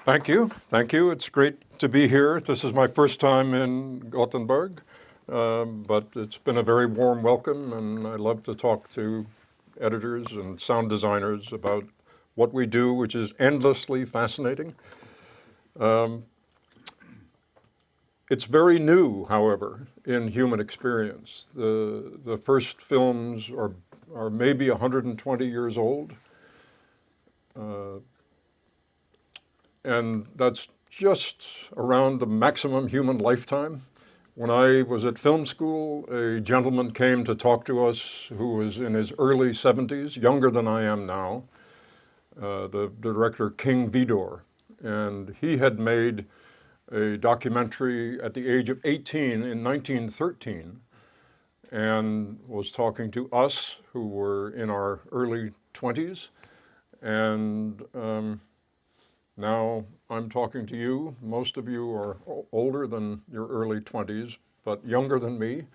Thank you. Thank you. It's great to be here. This is my first time in Gothenburg, but it's been a very warm welcome, and I love to talk to editors and sound designers about what we do, which is endlessly fascinating. It's very new, however, in human experience. The first films are maybe 120 years old. And that's just around the maximum human lifetime. When I was at film school, a gentleman came to talk to us who was in his early 70s, younger than I am now, the director King Vidor. And he had made a documentary at the age of 18 in 1913 and was talking to us who were in our early 20s. And now I'm talking to you. Most of you are older than your early 20s, but younger than me.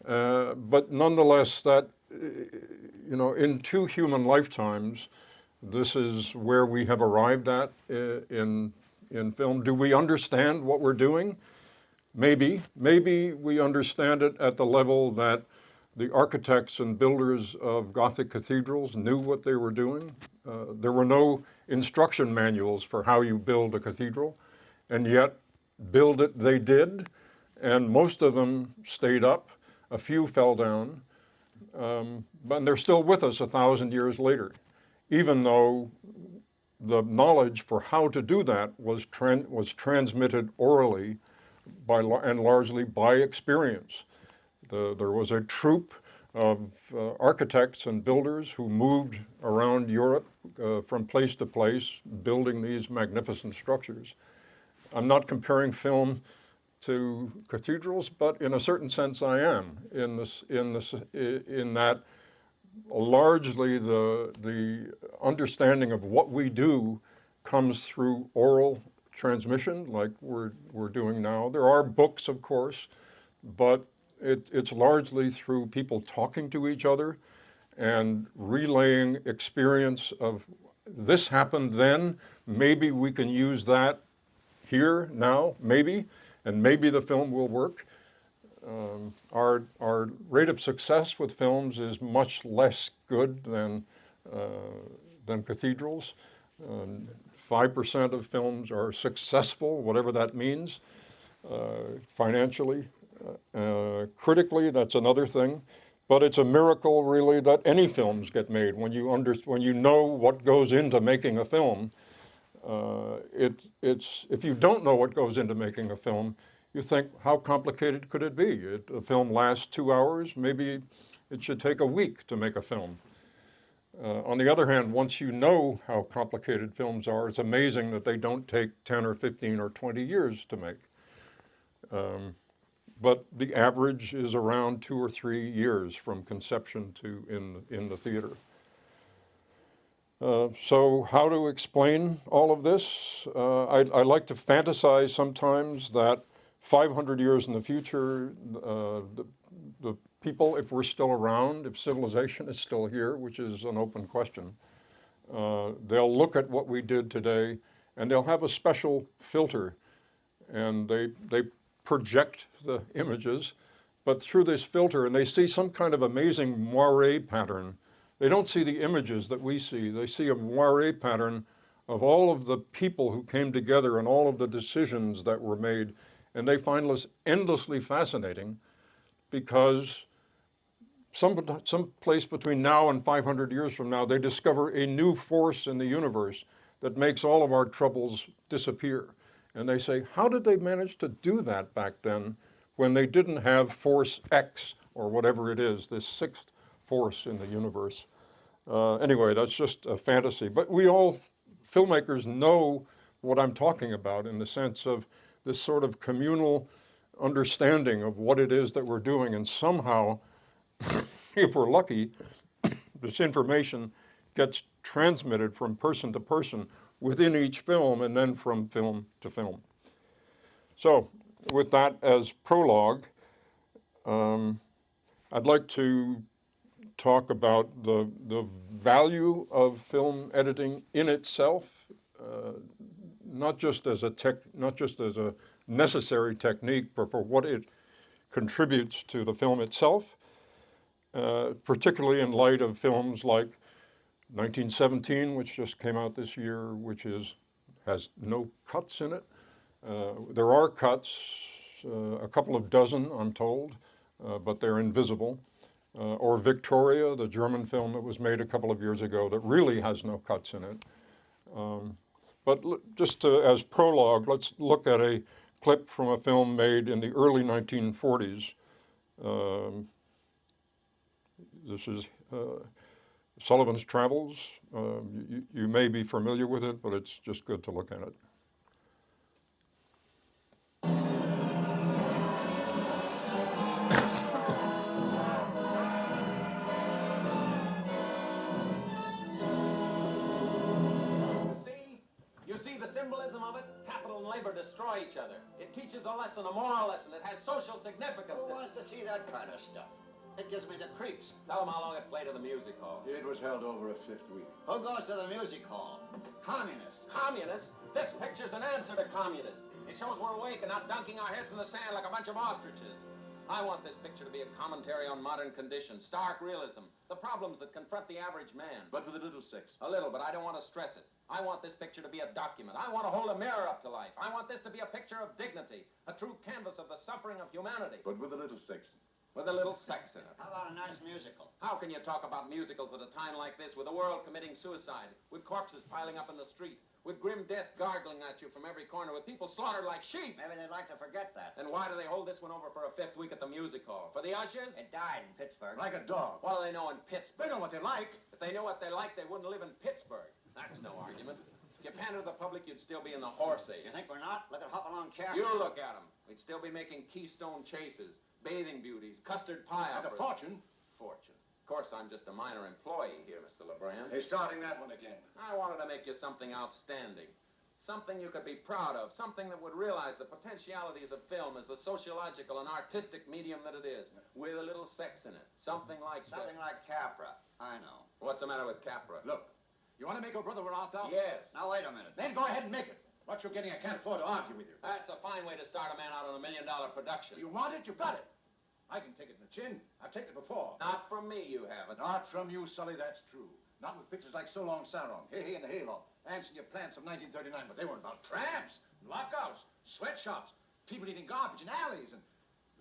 But nonetheless, that, in 2 human lifetimes, this is where we have arrived at in film. Do we understand what we're doing? Maybe. Maybe we understand it at the level that the architects and builders of Gothic cathedrals knew what they were doing. There were no instruction manuals for how you build a cathedral, and yet build it they did, and most of them stayed up. A few fell down, but they're still with us 1,000 years later, even though the knowledge for how to do that was transmitted orally and largely by experience. There was a troupe of architects and builders who moved around Europe from place to place, building these magnificent structures. I'm not comparing film to cathedrals, but in a certain sense I am, in that largely the understanding of what we do comes through oral transmission, like we're doing now. There are books, of course, but it's largely through people talking to each other and relaying experience of this happened then, maybe we can use that here, now, maybe, and maybe the film will work. Our rate of success with films is much less good than cathedrals. 5% of films are successful, whatever that means, financially. Critically, that's another thing, but it's a miracle really that any films get made. When you know what goes into making a film, if you don't know what goes into making a film, you think, how complicated could it be? A film lasts 2 hours, maybe it should take a week to make a film. On the other hand, once you know how complicated films are, it's amazing that they don't take 10 or 15 or 20 years to make. But the average is around 2 or 3 years from conception to in the theater. So how to explain all of this? I like to fantasize sometimes that 500 years in the future, the people, if we're still around, if civilization is still here, which is an open question, they'll look at what we did today and they'll have a special filter, and they project the images, but through this filter, and they see some kind of amazing moire pattern. They don't see the images that we see. They see a moire pattern of all of the people who came together and all of the decisions that were made, and they find this endlessly fascinating because some place between now and 500 years from now, they discover a new force in the universe that makes all of our troubles disappear. And they say, how did they manage to do that back then when they didn't have force X or whatever it is, this sixth force in the universe? Anyway, that's just a fantasy. But we all, filmmakers, know what I'm talking about in the sense of this sort of communal understanding of what it is that we're doing. And somehow, if we're lucky, this information gets transmitted from person to person within each film and then from film to film. So with that as prologue, I'd like to talk about the value of film editing in itself, not just as a necessary technique, but for what it contributes to the film itself, particularly in light of films like 1917, which just came out this year, which has no cuts in it. There are cuts, a couple of dozen, I'm told, but they're invisible. Or Victoria, the German film that was made a couple of years ago that really has no cuts in it. But just as prologue, let's look at a clip from a film made in the early 1940s. This is Sullivan's Travels. You may be familiar with it, but it's just good to look at it. You see the symbolism of it? Capital and labor destroy each other. It teaches a lesson, a moral lesson. It has social significance. Who wants to see that kind of stuff? It gives me the creeps. Tell them how long it played at the music hall. It was held over a 5th week. Who goes to the music hall? Communists. Communists? This picture's an answer to communists. It shows we're awake and not dunking our heads in the sand like a bunch of ostriches. I want this picture to be a commentary on modern conditions, stark realism, the problems that confront the average man. But with a little sex. A little, but I don't want to stress it. I want this picture to be a document. I want to hold a mirror up to life. I want this to be a picture of dignity, a true canvas of the suffering of humanity. But with a little sex. With a little sex in it. How about a nice musical? How can you talk about musicals at a time like this, with the world committing suicide, with corpses piling up in the street, with grim death gargling at you from every corner, with people slaughtered like sheep? Maybe they'd like to forget that. Then why do they hold this one over for a 5th week at the music hall? For the ushers? It died in Pittsburgh. Like a dog. What do they know in Pittsburgh? They know what they like. If they knew what they liked, they wouldn't live in Pittsburgh. That's no argument. If you pandered to the public, you'd still be in the horse age. You think we're not? Look at Hopalong Care. You look at them. We'd still be making Keystone Chases, Bathing Beauties, custard pie And a operas. fortune. Fortune. Of course, I'm just a minor employee here, Mr. LeBrand. They're starting that one again. I wanted to make you something outstanding. Something you could be proud of. Something that would realize the potentialities of film as the sociological and artistic medium that it is, with a little sex in it. Something like Capra. I know. What's the matter with Capra? Look, you want to make Oh Brother, Where Art Thou? Yes. Now, wait a minute. Then go ahead and make it. What you're getting, I can't afford to argue with you. That's a fine way to start a man out on $1 million production. You want it, you got it. I can take it in the chin. I've taken it before. Not from me, you haven't. Not from you, Sully, that's true. Not with pictures like So Long, Sarong, Hey Hey and the Hayloft, Answering Your Plans of 1939, but they weren't about tramps, lockouts, sweatshops, people eating garbage in alleys, and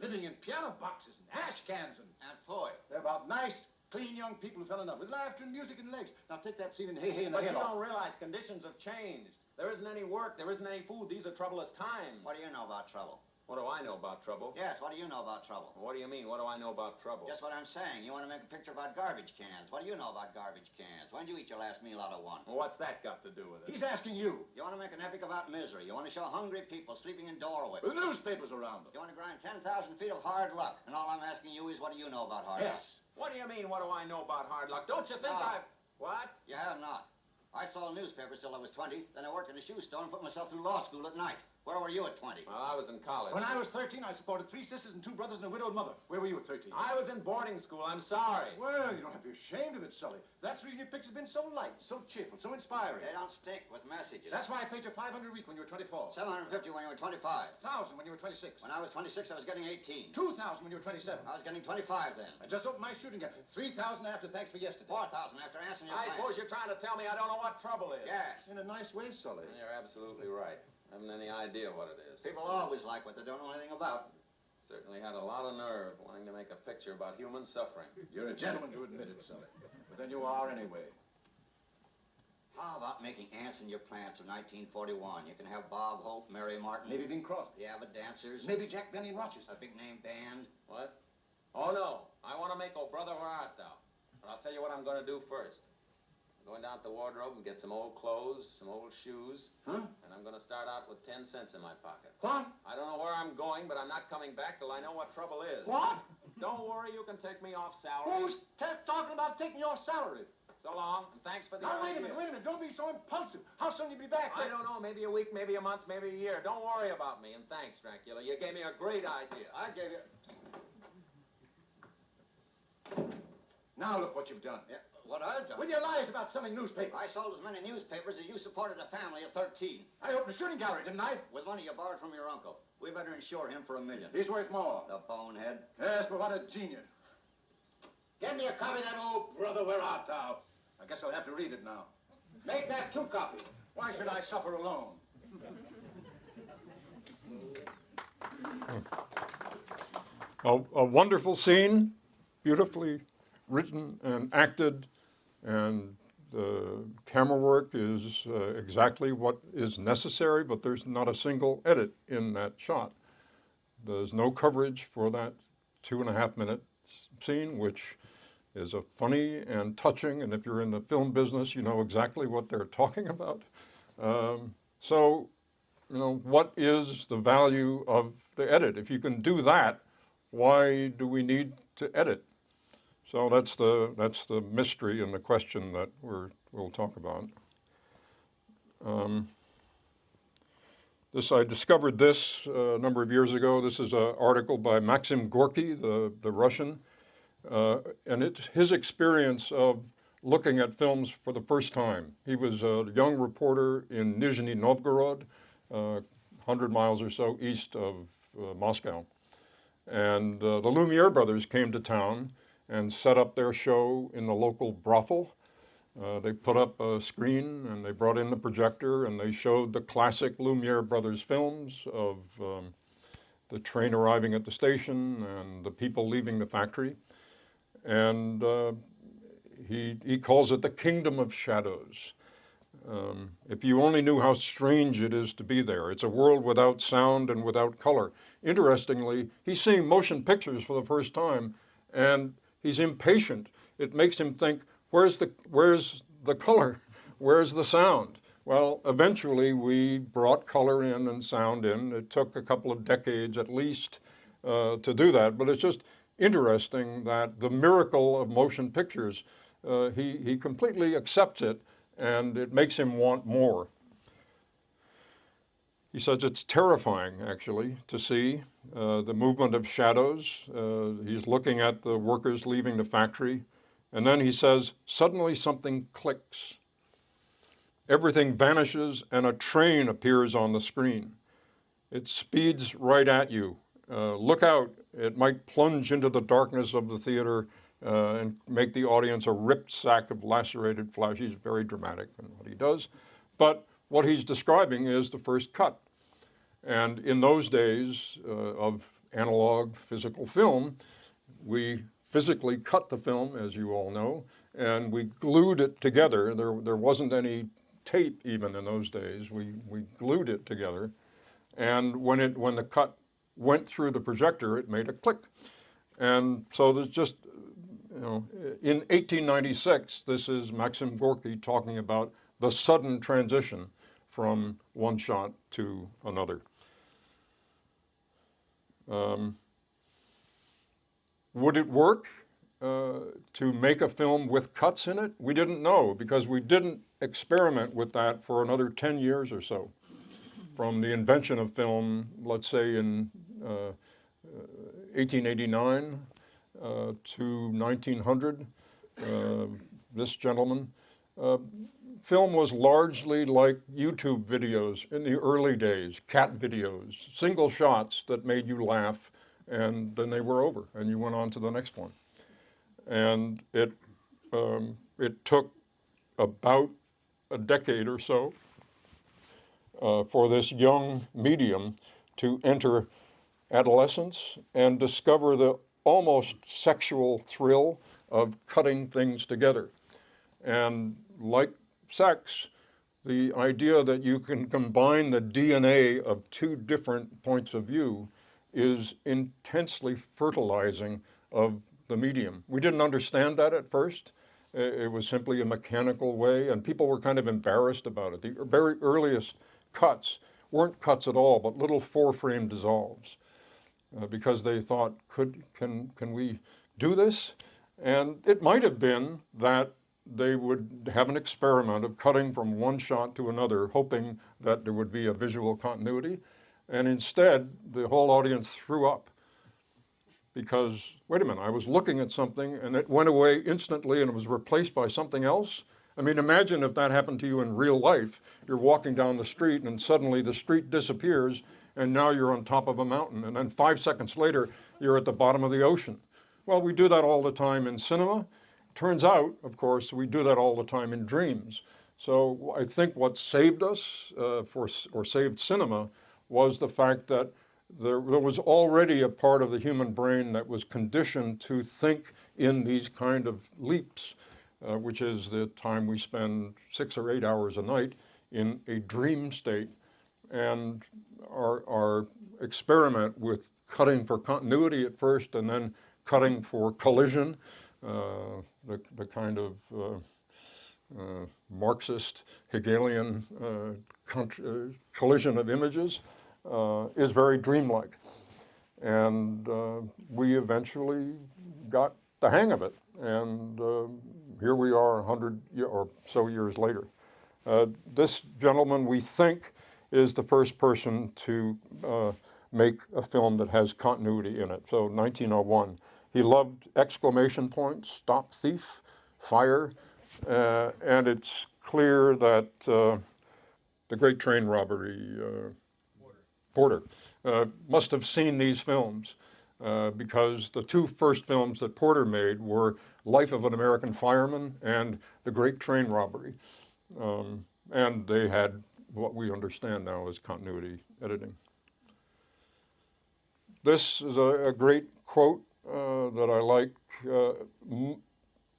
living in piano boxes and ash cans and foil. They're about nice, clean young people who fell in love with laughter and music and legs. Now take that scene in Hey Hey and the But you Hayloft. don't realize conditions have changed. There isn't any work, there isn't any food. These are troublous times. What do you know about trouble? What do I know about trouble? Yes, what do you know about trouble? What do you mean, what do I know about trouble? Just what I'm saying. You want to make a picture about garbage cans. What do you know about garbage cans? When did you eat your last meal out of one? Well, what's that got to do with it? He's asking you. You want to make an epic about misery. You want to show hungry people sleeping in doorways. With newspapers around them. You want to grind 10,000 feet of hard luck. And all I'm asking you is, what do you know about hard luck? Yes. What do you mean, what do I know about hard luck? Don't you think No. I've... What? You have not. I sold newspapers till I was 20. Then I worked in a shoe store and put myself through law school at night. Where were you at 20? Well, I was in college. When I was 13, I supported 3 sisters and 2 brothers and a widowed mother. Where were you at 13? I was in boarding school, I'm sorry. Well, you don't have to be ashamed of it, Sully. That's the reason your pictures have been so light, so cheerful, so inspiring. They don't stick with messages. That's why I paid you $500 a week when you were 24. 750 when you were 25. 1,000 when you were 26. When I was 26, I was getting 18. 2,000 when you were 27. I was getting 25 then. I just opened my shooting gap. 3,000 after thanks for yesterday. 4,000 after answering your I plan. suppose you're trying to tell me I don't know what trouble is. Yes. In a nice way, Sully. You're absolutely right. I haven't any idea what it is. People always like what they don't know anything about. Certainly had a lot of nerve wanting to make a picture about human suffering. You're a gentleman to admit it, Sully. But then you are anyway. How about making ants in your plants of 1941? You can have Bob Hope, Mary Martin. Maybe Bing Crosby. The Avid Dancers. Maybe Jack Benny and Rochester. A big name band. What? Oh, no. I want to make Oh Brother, Where Art Thou? But I'll tell you what I'm going to do first. I'm going down to the wardrobe and get some old clothes, some old shoes. Huh? And I'm going to start out with 10 cents in my pocket. What? I don't know where I'm going, but I'm not coming back till I know what trouble is. What? Don't worry, you can take me off salary. Who's talking about taking your salary? So long, and thanks for the Now, idea. wait a minute. Don't be so impulsive. How soon will you be back? I don't know, maybe a week, maybe a month, maybe a year. Don't worry about me, and thanks, Dracula. You gave me a great idea. I gave you... Now look what you've done. Yeah. What I've done? With your lies about selling newspapers. I sold as many newspapers as you supported a family of 13. I opened a shooting gallery, didn't I? With money you borrowed from your uncle. We better insure him for $1 million. He's worth more. The bonehead. Yes, but what a genius. Get me a copy of that old Brother, Where Art Thou? I guess I'll have to read it now. Make that 2 copies. Why should I suffer alone? A wonderful scene, beautifully written and acted, and the camera work is exactly what is necessary, but there's not a single edit in that shot. There's no coverage for that 2.5-minute scene, which is a funny and touching, and if you're in the film business, you know exactly what they're talking about. So, you know, what is the value of the edit? If you can do that, why do we need to edit? So that's the mystery and the question that we'll talk about. I discovered this a number of years ago. This is an article by Maxim Gorky, the Russian, and it's his experience of looking at films for the first time. He was a young reporter in Nizhny Novgorod, 100 miles or so east of Moscow. And the Lumiere brothers came to town and set up their show in the local brothel. They put up a screen and they brought in the projector and they showed the classic Lumiere brothers films of the train arriving at the station and the people leaving the factory. And he calls it the kingdom of shadows. If you only knew how strange it is to be there. It's a world without sound and without color. Interestingly, he's seeing motion pictures for the first time, and he's impatient. It makes him think, where's the color? Where's the sound? Well, eventually we brought color in and sound in. It took a couple of decades at least to do that, but it's just interesting that the miracle of motion pictures, he completely accepts it, and it makes him want more. He says it's terrifying, actually, to see the movement of shadows. He's looking at the workers leaving the factory, and then he says, suddenly something clicks. Everything vanishes, and a train appears on the screen. It speeds right at you. Look out, it might plunge into the darkness of the theater and make the audience a ripped sack of lacerated flesh. He's very dramatic in what he does. But what he's describing is the first cut. And in those days of analog physical film, we physically cut the film, as you all know, and we glued it together. There wasn't any tape even in those days. We glued it together. And when the cut went through the projector, it made a click. And so there's just, you know, in 1896, this is Maxim Gorky talking about the sudden transition from one shot to another. Would it work to make a film with cuts in it? We didn't know, because we didn't experiment with that for another 10 years or so. From the invention of film, let's say in 1889 to 1900, this gentleman, film was largely like YouTube videos in the early days, cat videos, single shots that made you laugh, and then they were over, and you went on to the next one. And it took about a decade or so for this young medium to enter adolescence and discover the almost sexual thrill of cutting things together. And like sex, the idea that you can combine the DNA of two different points of view is intensely fertilizing of the medium. We didn't understand that at first. It was simply a mechanical way, and people were kind of embarrassed about it. The very earliest cuts weren't cuts at all, but little 4-frame dissolves, because they thought, can we do this? And it might have been that they would have an experiment of cutting from one shot to another, hoping that there would be a visual continuity. And instead, the whole audience threw up. because, wait a minute, I was looking at something and it went away instantly and it was replaced by something else. I mean, imagine if that happened to you in real life. You're walking down the street and suddenly the street disappears and now you're on top of a mountain. And then 5 seconds later, you're at the bottom of the ocean. Well, we do that all the time in cinema. Turns out, of course, we do that all the time in dreams. So I think what saved us or saved cinema was the fact that there was already a part of the human brain that was conditioned to think in these kind of leaps, which is the time we spend 6 or 8 hours a night in a dream state. And our experiment with cutting for continuity at first and then cutting for collision, the kind of Marxist Hegelian collision of images, is very dreamlike. And we eventually got the hang of it. And here we are 100 or so years later. This gentleman, we think, is the first person to make a film that has continuity in it. So 1901. He loved exclamation points, stop thief, fire, and it's clear that the great train robbery, Porter, must have seen these films because the two first films that Porter made were Life of an American Fireman and The Great Train Robbery. And they had what we understand now as continuity editing. This is a great quote that I like,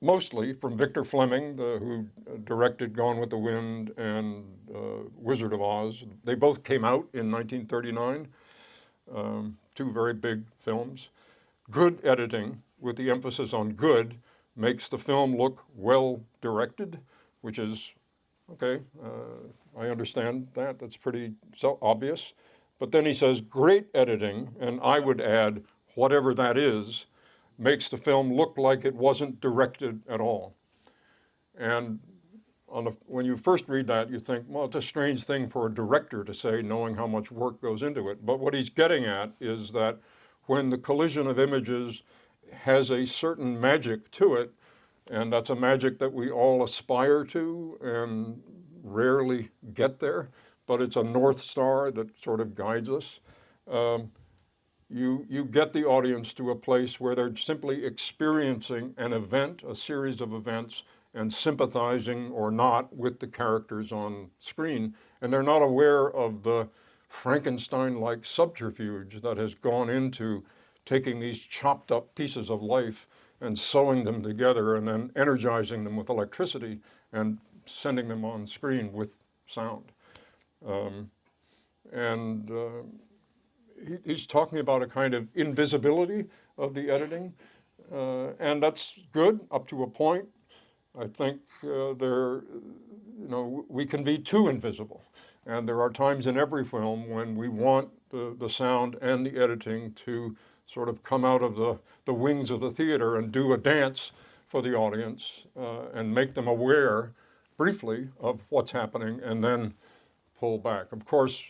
mostly from Victor Fleming, who directed Gone with the Wind and Wizard of Oz. They both came out in 1939, two very big films. Good editing, with the emphasis on good, makes the film look well directed, which is, okay, I understand that. That's pretty obvious. But then he says, great editing, and I would add, whatever that is, makes the film look like it wasn't directed at all. And when you first read that, you think, well, it's a strange thing for a director to say, knowing how much work goes into it. But what he's getting at is that when the collision of images has a certain magic to it, and that's a magic that we all aspire to and rarely get there, but it's a North Star that sort of guides us. You get the audience to a place where they're simply experiencing an event, a series of events, and sympathizing or not with the characters on screen. And they're not aware of the Frankenstein-like subterfuge that has gone into taking these chopped up pieces of life and sewing them together and then energizing them with electricity and sending them on screen with sound. He's talking about a kind of invisibility of the editing, and that's good up to a point. I think we can be too invisible, and there are times in every film when we want the sound and the editing to sort of come out of the wings of the theater and do a dance for the audience and make them aware briefly of what's happening and then pull back. Of course,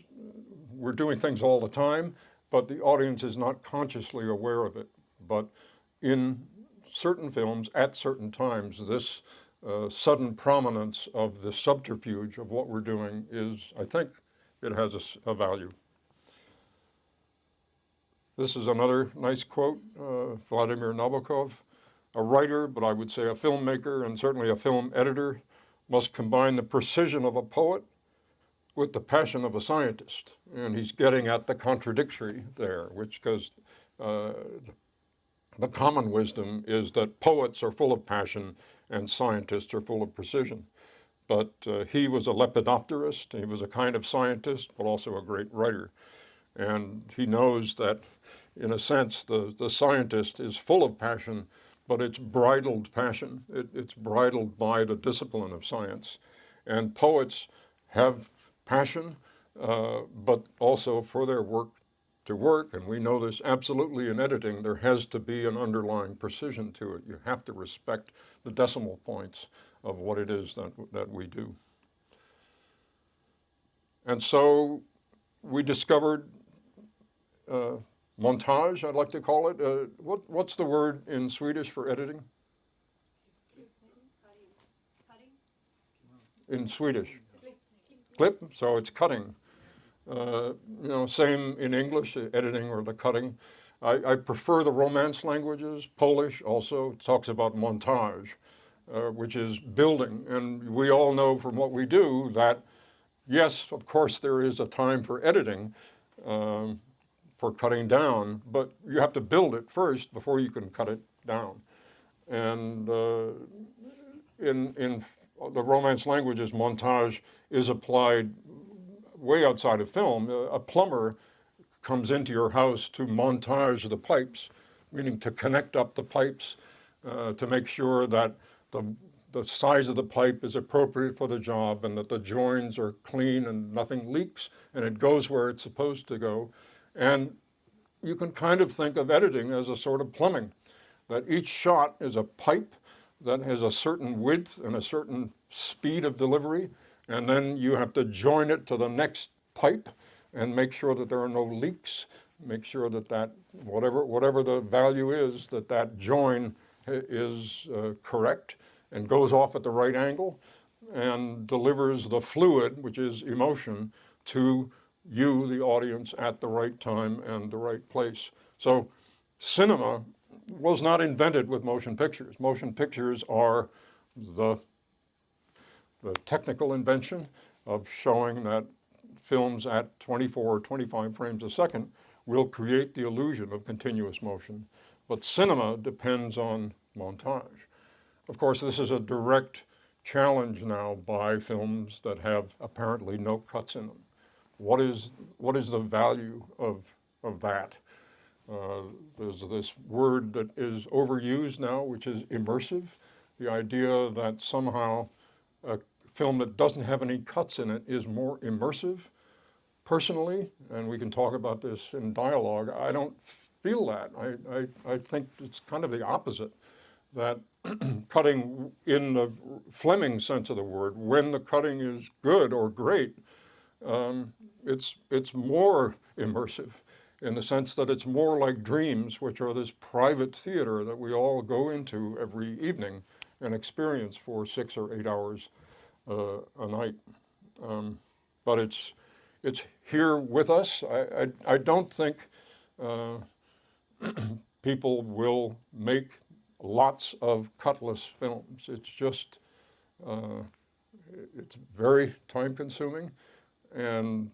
we're doing things all the time, but the audience is not consciously aware of it. But in certain films, at certain times, this sudden prominence of the subterfuge of what we're doing is, I think, it has a value. This is another nice quote, Vladimir Nabokov. A writer, but I would say a filmmaker and certainly a film editor, must combine the precision of a poet with the passion of a scientist. And he's getting at the contradictory there, because the common wisdom is that poets are full of passion and scientists are full of precision. But he was a lepidopterist. He was a kind of scientist, but also a great writer. And he knows that, in a sense, the scientist is full of passion, but it's bridled passion. It's bridled by the discipline of science. And poets have passion, but also for their work to work, and we know this absolutely in editing, there has to be an underlying precision to it. You have to respect the decimal points of what it is that we do. And so we discovered montage, I'd like to call it. What's the word in Swedish for editing? In Swedish? Clip, so it's cutting. Same in English, the editing or the cutting. I prefer the Romance languages. Polish also talks about montage, which is building. And we all know from what we do that, yes, of course, there is a time for editing, for cutting down, but you have to build it first before you can cut it down. And in the Romance languages, montage is applied way outside of film. A plumber comes into your house to montage the pipes, meaning to connect up the pipes, to make sure that the size of the pipe is appropriate for the job and that the joins are clean and nothing leaks and it goes where it's supposed to go. And you can kind of think of editing as a sort of plumbing, that each shot is a pipe that has a certain width and a certain speed of delivery, and then you have to join it to the next pipe and make sure that there are no leaks, make sure that whatever the value is, that join is correct and goes off at the right angle and delivers the fluid, which is emotion, to you, the audience, at the right time and the right place. So cinema was not invented with motion pictures. Motion pictures are the technical invention of showing that films at 24 or 25 frames a second will create the illusion of continuous motion. But cinema depends on montage. Of course, this is a direct challenge now by films that have apparently no cuts in them. What is the value of that? There's this word that is overused now, which is immersive. The idea that somehow a film that doesn't have any cuts in it is more immersive. Personally, and we can talk about this in dialogue, I don't feel that. I think it's kind of the opposite, that cutting in the Fleming sense of the word, when the cutting is good or great, it's more immersive in the sense that it's more like dreams, which are this private theater that we all go into every evening and experience for 6 or 8 hours a night. But it's here with us. I don't think people will make lots of cutless films. It's just, it's very time consuming, and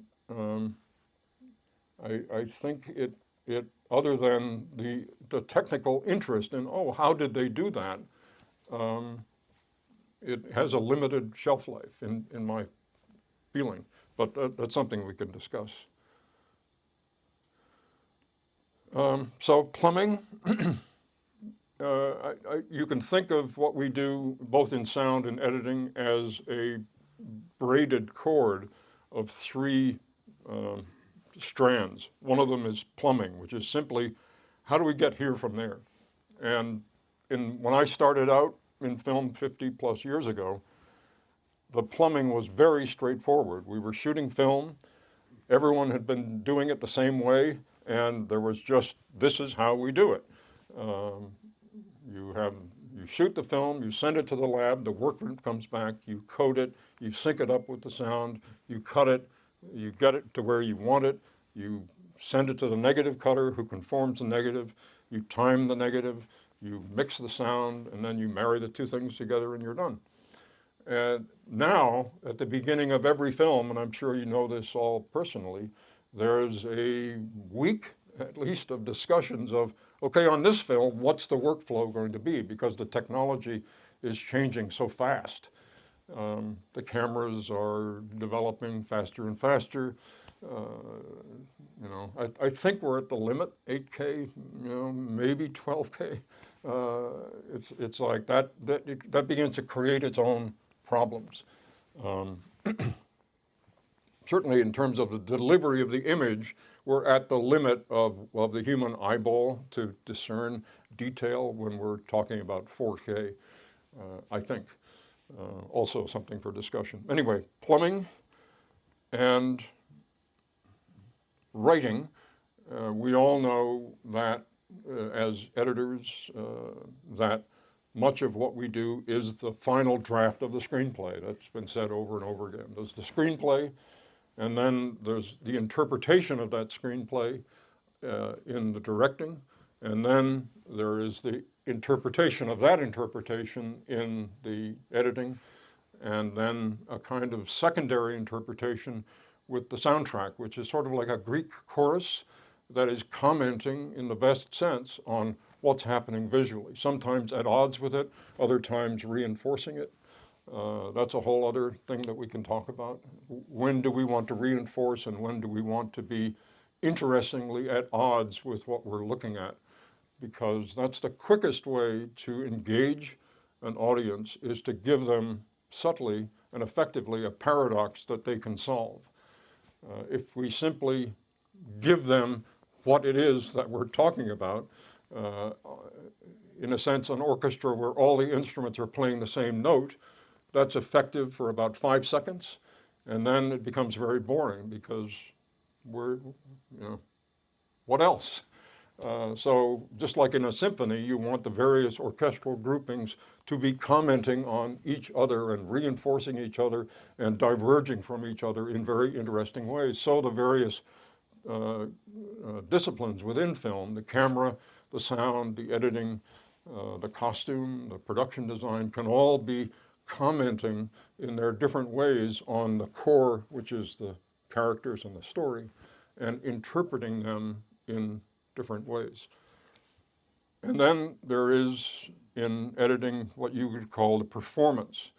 I think it other than the technical interest in, how did they do that, it has a limited shelf life in my feeling, but that's something we can discuss. So plumbing, you can think of what we do both in sound and editing as a braided cord of 3 strands. One of them is plumbing, which is simply, how do we get here from there? And when I started out in film 50 plus years ago, the plumbing was very straightforward. We were shooting film, everyone had been doing it the same way, and there was just, this is how we do it. You shoot the film, you send it to the lab, the workman comes back, you code it, you sync it up with the sound, you cut it, you get it to where you want it, you send it to the negative cutter who conforms the negative, you time the negative, you mix the sound, and then you marry the 2 things together and you're done. And now, at the beginning of every film, and I'm sure you know this all personally, there's a week, at least, of discussions of, okay, on this film, what's the workflow going to be? Because the technology is changing so fast. The cameras are developing faster and faster. I think we're at the limit, 8K, maybe 12K. It's like that begins to create its own problems. Certainly in terms of the delivery of the image, we're at the limit of the human eyeball to discern detail when we're talking about 4K, I think. Also something for discussion. Anyway, plumbing and writing We all know that as editors, that much of what we do is the final draft of the screenplay. That's been said over and over again. There's the screenplay, and then there's the interpretation of that screenplay in the directing, and then there is the interpretation of that interpretation in the editing, and then a kind of secondary interpretation with the soundtrack, which is sort of like a Greek chorus that is commenting in the best sense on what's happening visually, sometimes at odds with it, other times reinforcing it. That's a whole other thing that we can talk about. When do we want to reinforce and when do we want to be interestingly at odds with what we're looking at? Because that's the quickest way to engage an audience, is to give them subtly and effectively a paradox that they can solve. If we simply give them what it is that we're talking about, in a sense, an orchestra where all the instruments are playing the same note, that's effective for about 5 seconds, and then it becomes very boring because what else? So just like in a symphony, you want the various orchestral groupings to be commenting on each other and reinforcing each other and diverging from each other in very interesting ways. So the various disciplines within film, the camera, the sound, the editing, the costume, the production design, can all be commenting in their different ways on the core, which is the characters and the story, and interpreting them in different ways. And then there is, in editing, what you would call the performance.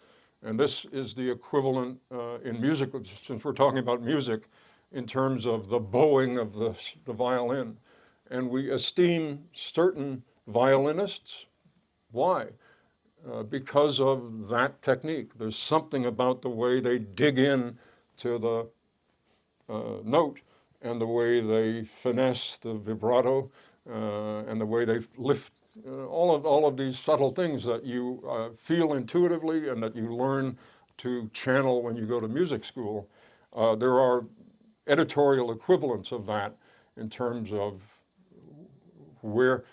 And this is the equivalent in music, since we're talking about music, in terms of the bowing of the violin. And we esteem certain violinists. Why? Because of that technique. There's something about the way they dig in to the note, and the way they finesse the vibrato, and the way they lift, all of these subtle things that you feel intuitively and that you learn to channel when you go to music school. There are editorial equivalents of that in terms of where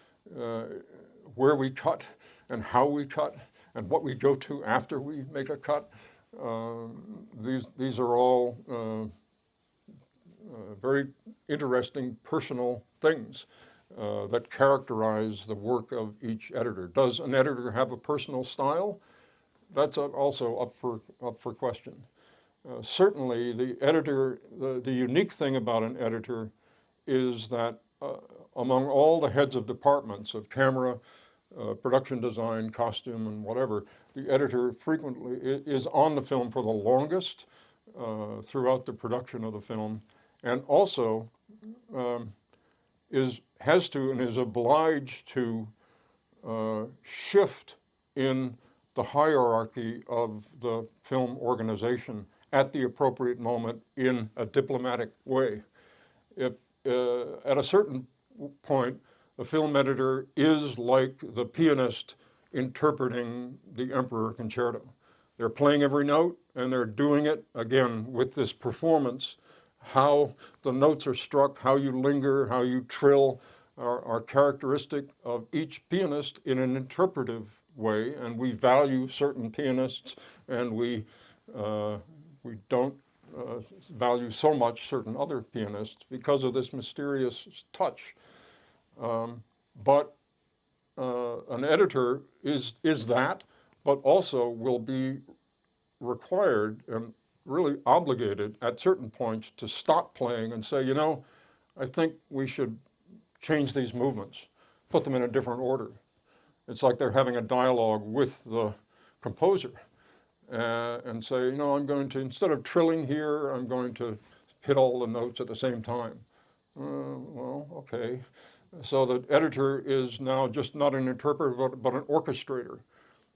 we cut and how we cut and what we go to after we make a cut. These are all very interesting personal things that characterize the work of each editor. Does an editor have a personal style? That's also up for question. Certainly, the editor, the unique thing about an editor is that among all the heads of departments of camera, production design, costume, and whatever, the editor frequently is on the film for the longest throughout the production of the film, and also has to and is obliged to shift in the hierarchy of the film organization at the appropriate moment in a diplomatic way. If at a certain point, the film editor is like the pianist interpreting the Emperor Concerto. They're playing every note, and they're doing it, again, with this performance. How the notes are struck, how you linger, how you trill are characteristic of each pianist in an interpretive way, and we value certain pianists, and we don't value so much certain other pianists because of this mysterious touch. But an editor is that, but also will be required and really obligated at certain points to stop playing and say, I think we should change these movements, put them in a different order. It's like they're having a dialogue with the composer and say, I'm going to, instead of trilling here, I'm going to hit all the notes at the same time. Well, okay. So the editor is now just not an interpreter, but an orchestrator.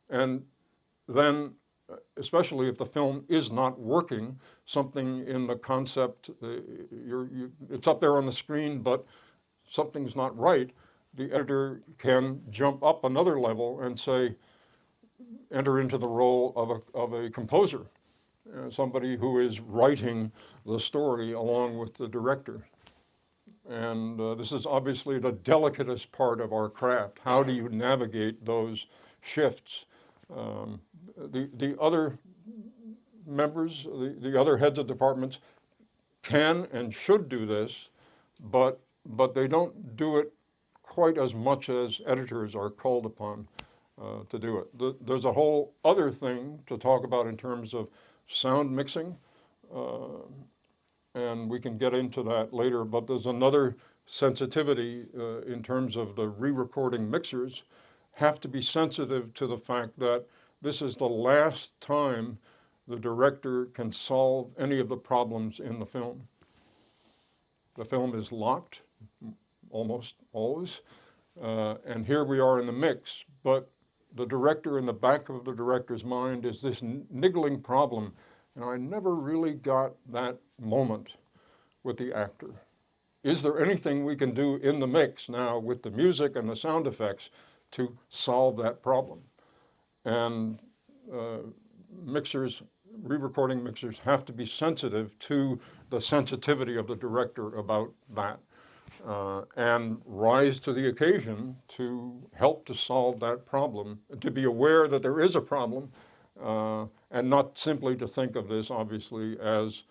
And then, especially if the film is not working, something in the concept, it's up there on the screen, but something's not right, the editor can jump up another level and say, enter into the role of a composer, somebody who is writing the story along with the director. And this is obviously the delicatest part of our craft. How do you navigate those shifts? The other members, the other heads of departments can and should do this, but they don't do it quite as much as editors are called upon to do it. There's a whole other thing to talk about in terms of sound mixing, and we can get into that later, but there's another sensitivity in terms of the re-recording mixers have to be sensitive to the fact that this is the last time the director can solve any of the problems in the film. The film is locked, almost always, and here we are in the mix, but the director, in the back of the director's mind, is this niggling problem, and I never really got that moment with the actor. Is there anything we can do in the mix now with the music and the sound effects to solve that problem? And mixers, re-recording mixers, have to be sensitive to the sensitivity of the director about that, and rise to the occasion to help to solve that problem, to be aware that there is a problem, and not simply to think of this, obviously, as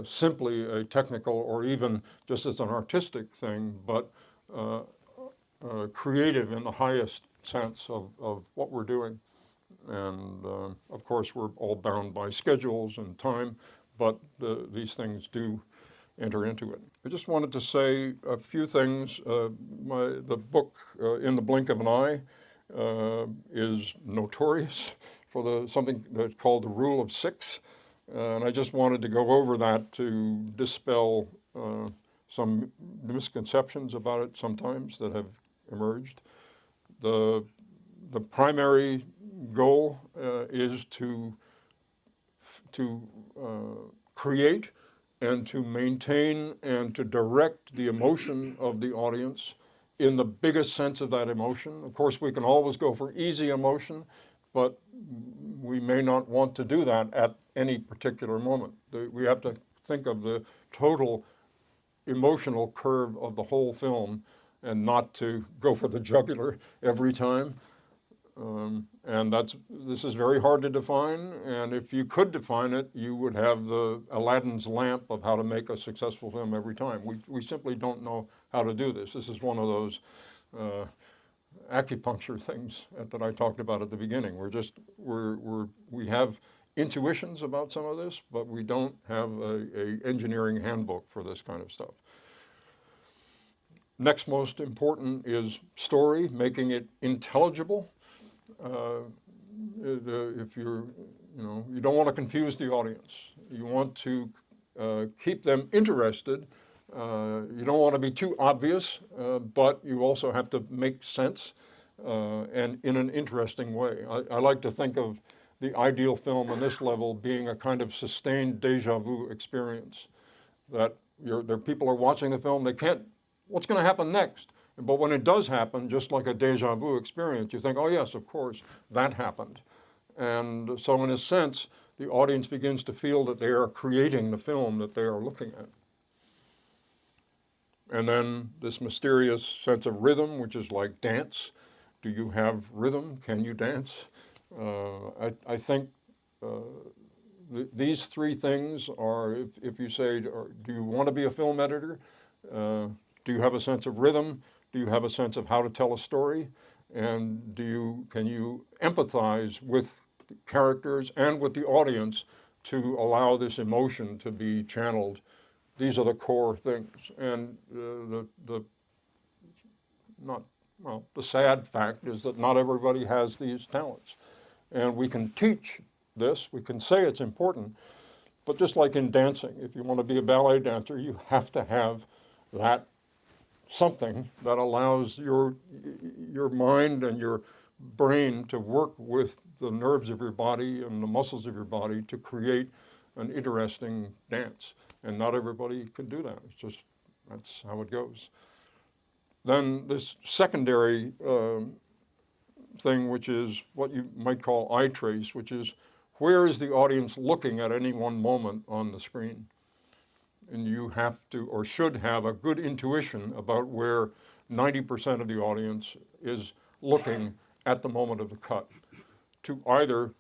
simply a technical or even just as an artistic thing, but creative in the highest sense of what we're doing. And of course, we're all bound by schedules and time, but these things do enter into it. I just wanted to say a few things. The book, In the Blink of an Eye, is notorious for something that's called the Rule of Six. And I just wanted to go over that to dispel some misconceptions about it sometimes that have emerged. The primary goal is to create and to maintain and to direct the emotion of the audience in the biggest sense of that emotion. Of course, we can always go for easy emotion, but we may not want to do that at any particular moment. We have to think of the total emotional curve of the whole film and not to go for the jugular every time. And this is very hard to define, and if you could define it, you would have the Aladdin's lamp of how to make a successful film every time. We simply don't know how to do this. This is one of those acupuncture things that I talked about at the beginning. We have intuitions about some of this, but we don't have a engineering handbook for this kind of stuff. Next most important is story, making it intelligible. If you don't want to confuse the audience. You want to keep them interested. You don't want to be too obvious, but you also have to make sense and in an interesting way. I like to think of the ideal film on this level being a kind of sustained deja vu experience. That people are watching the film, they can't, what's going to happen next? But when it does happen, just like a deja vu experience, you think, oh yes, of course, that happened. And so in a sense, the audience begins to feel that they are creating the film that they are looking at. And then this mysterious sense of rhythm, which is like dance. Do you have rhythm? Can you dance? I think these three things are, if you say, do you want to be a film editor? Do you have a sense of rhythm? Do you have a sense of how to tell a story? And can you empathize with characters and with the audience to allow this emotion to be channeled? These are the core things. And the sad fact is that not everybody has these talents. And we can teach this, we can say it's important, but just like in dancing, if you want to be a ballet dancer, you have to have that something that allows your mind and your brain to work with the nerves of your body and the muscles of your body to create an interesting dance. And not everybody can do that. That's how it goes. Then this secondary thing, which is what you might call eye trace, which is where is the audience looking at any one moment on the screen? and you have to or should have a good intuition about where 90% of the audience is looking at the moment of the cut, to either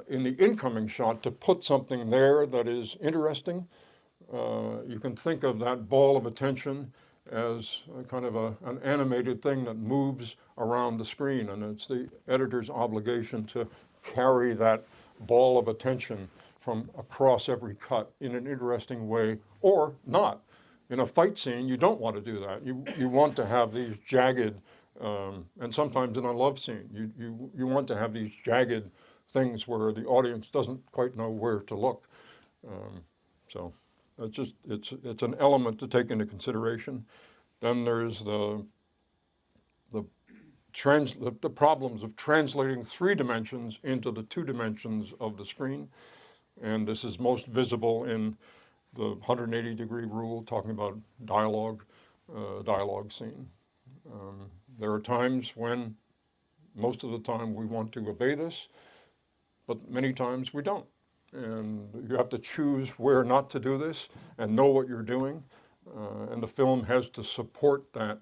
in the incoming shot to put something there that is interesting. You can think of that ball of attention as a kind of an animated thing that moves around the screen, and it's the editor's obligation to carry that ball of attention from across every cut in an interesting way, or not. In a fight scene, you don't want to do that. You want to have these jagged, and sometimes in a love scene, you want to have these jagged things where the audience doesn't quite know where to look. So it's an element to take into consideration. Then there's the problems of translating 3 dimensions into the 2 dimensions of the screen. And this is most visible in the 180-degree rule, talking about dialogue scene. There are times when, most of the time, we want to obey this, but many times we don't. And you have to choose where not to do this and know what you're doing. And the film has to support that.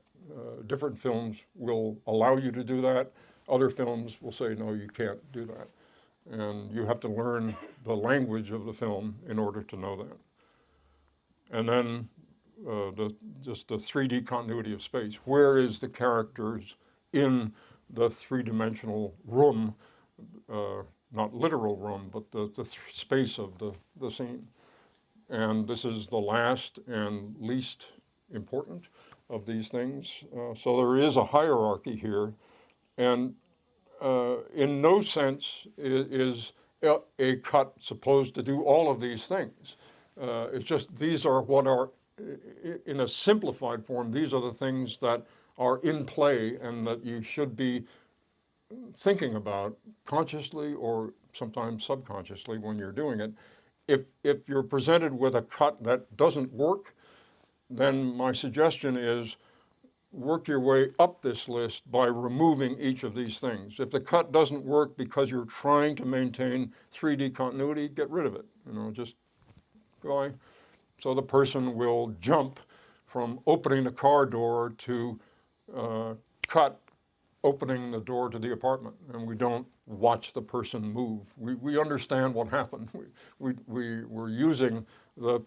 Different films will allow you to do that. Other films will say, no, you can't do that. And you have to learn the language of the film in order to know that. And then just the 3D continuity of space. Where is the characters in the 3-dimensional room, not literal room, but the space of the scene? And this is the last and least important of these things. So there is a hierarchy here. And in no sense is a cut supposed to do all of these things. It's just these are what are, in a simplified form, these are the things that are in play and that you should be thinking about consciously or sometimes subconsciously when you're doing it. If you're presented with a cut that doesn't work, then my suggestion is work your way up this list by removing each of these things. If the cut doesn't work because you're trying to maintain 3D continuity, get rid of it. Just going. So the person will jump from opening the car door to cut opening the door to the apartment, and we don't watch the person move. We understand what happened. We're using the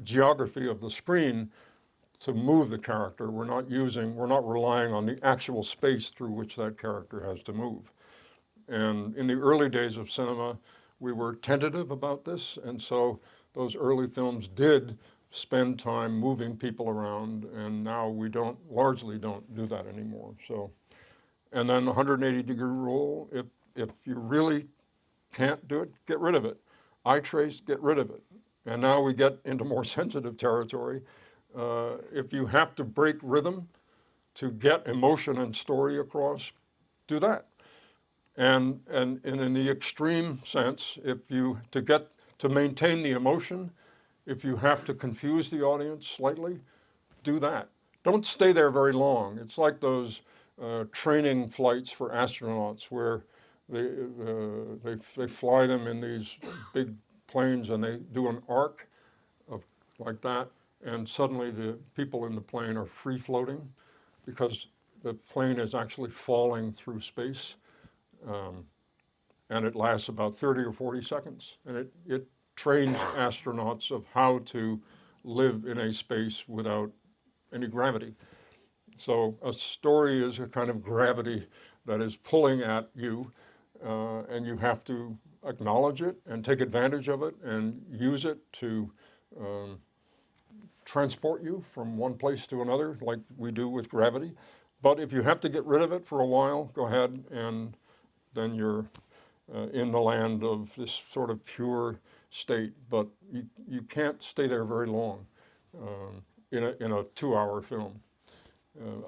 geography of the screen to move the character. We're not relying on the actual space through which that character has to move. And in the early days of cinema, we were tentative about this, and so those early films did spend time moving people around, and now we largely don't do that anymore. So, and then the 180-degree rule, if you really can't do it, get rid of it. Eye trace, get rid of it. And now we get into more sensitive territory. If you have to break rhythm to get emotion and story across, do that. And in the extreme sense, to maintain the emotion, if you have to confuse the audience slightly, do that. Don't stay there very long. It's like those training flights for astronauts where they fly them in these big planes and they do an arc like that, and suddenly the people in the plane are free floating because the plane is actually falling through space, and it lasts about 30 or 40 seconds, and it trains astronauts of how to live in a space without any gravity. So a story is a kind of gravity that is pulling at you, and you have to acknowledge it and take advantage of it and use it to transport you from one place to another like we do with gravity. But if you have to get rid of it for a while, go ahead, and then you're in the land of this sort of pure state. But you can't stay there very long in a 2-hour film.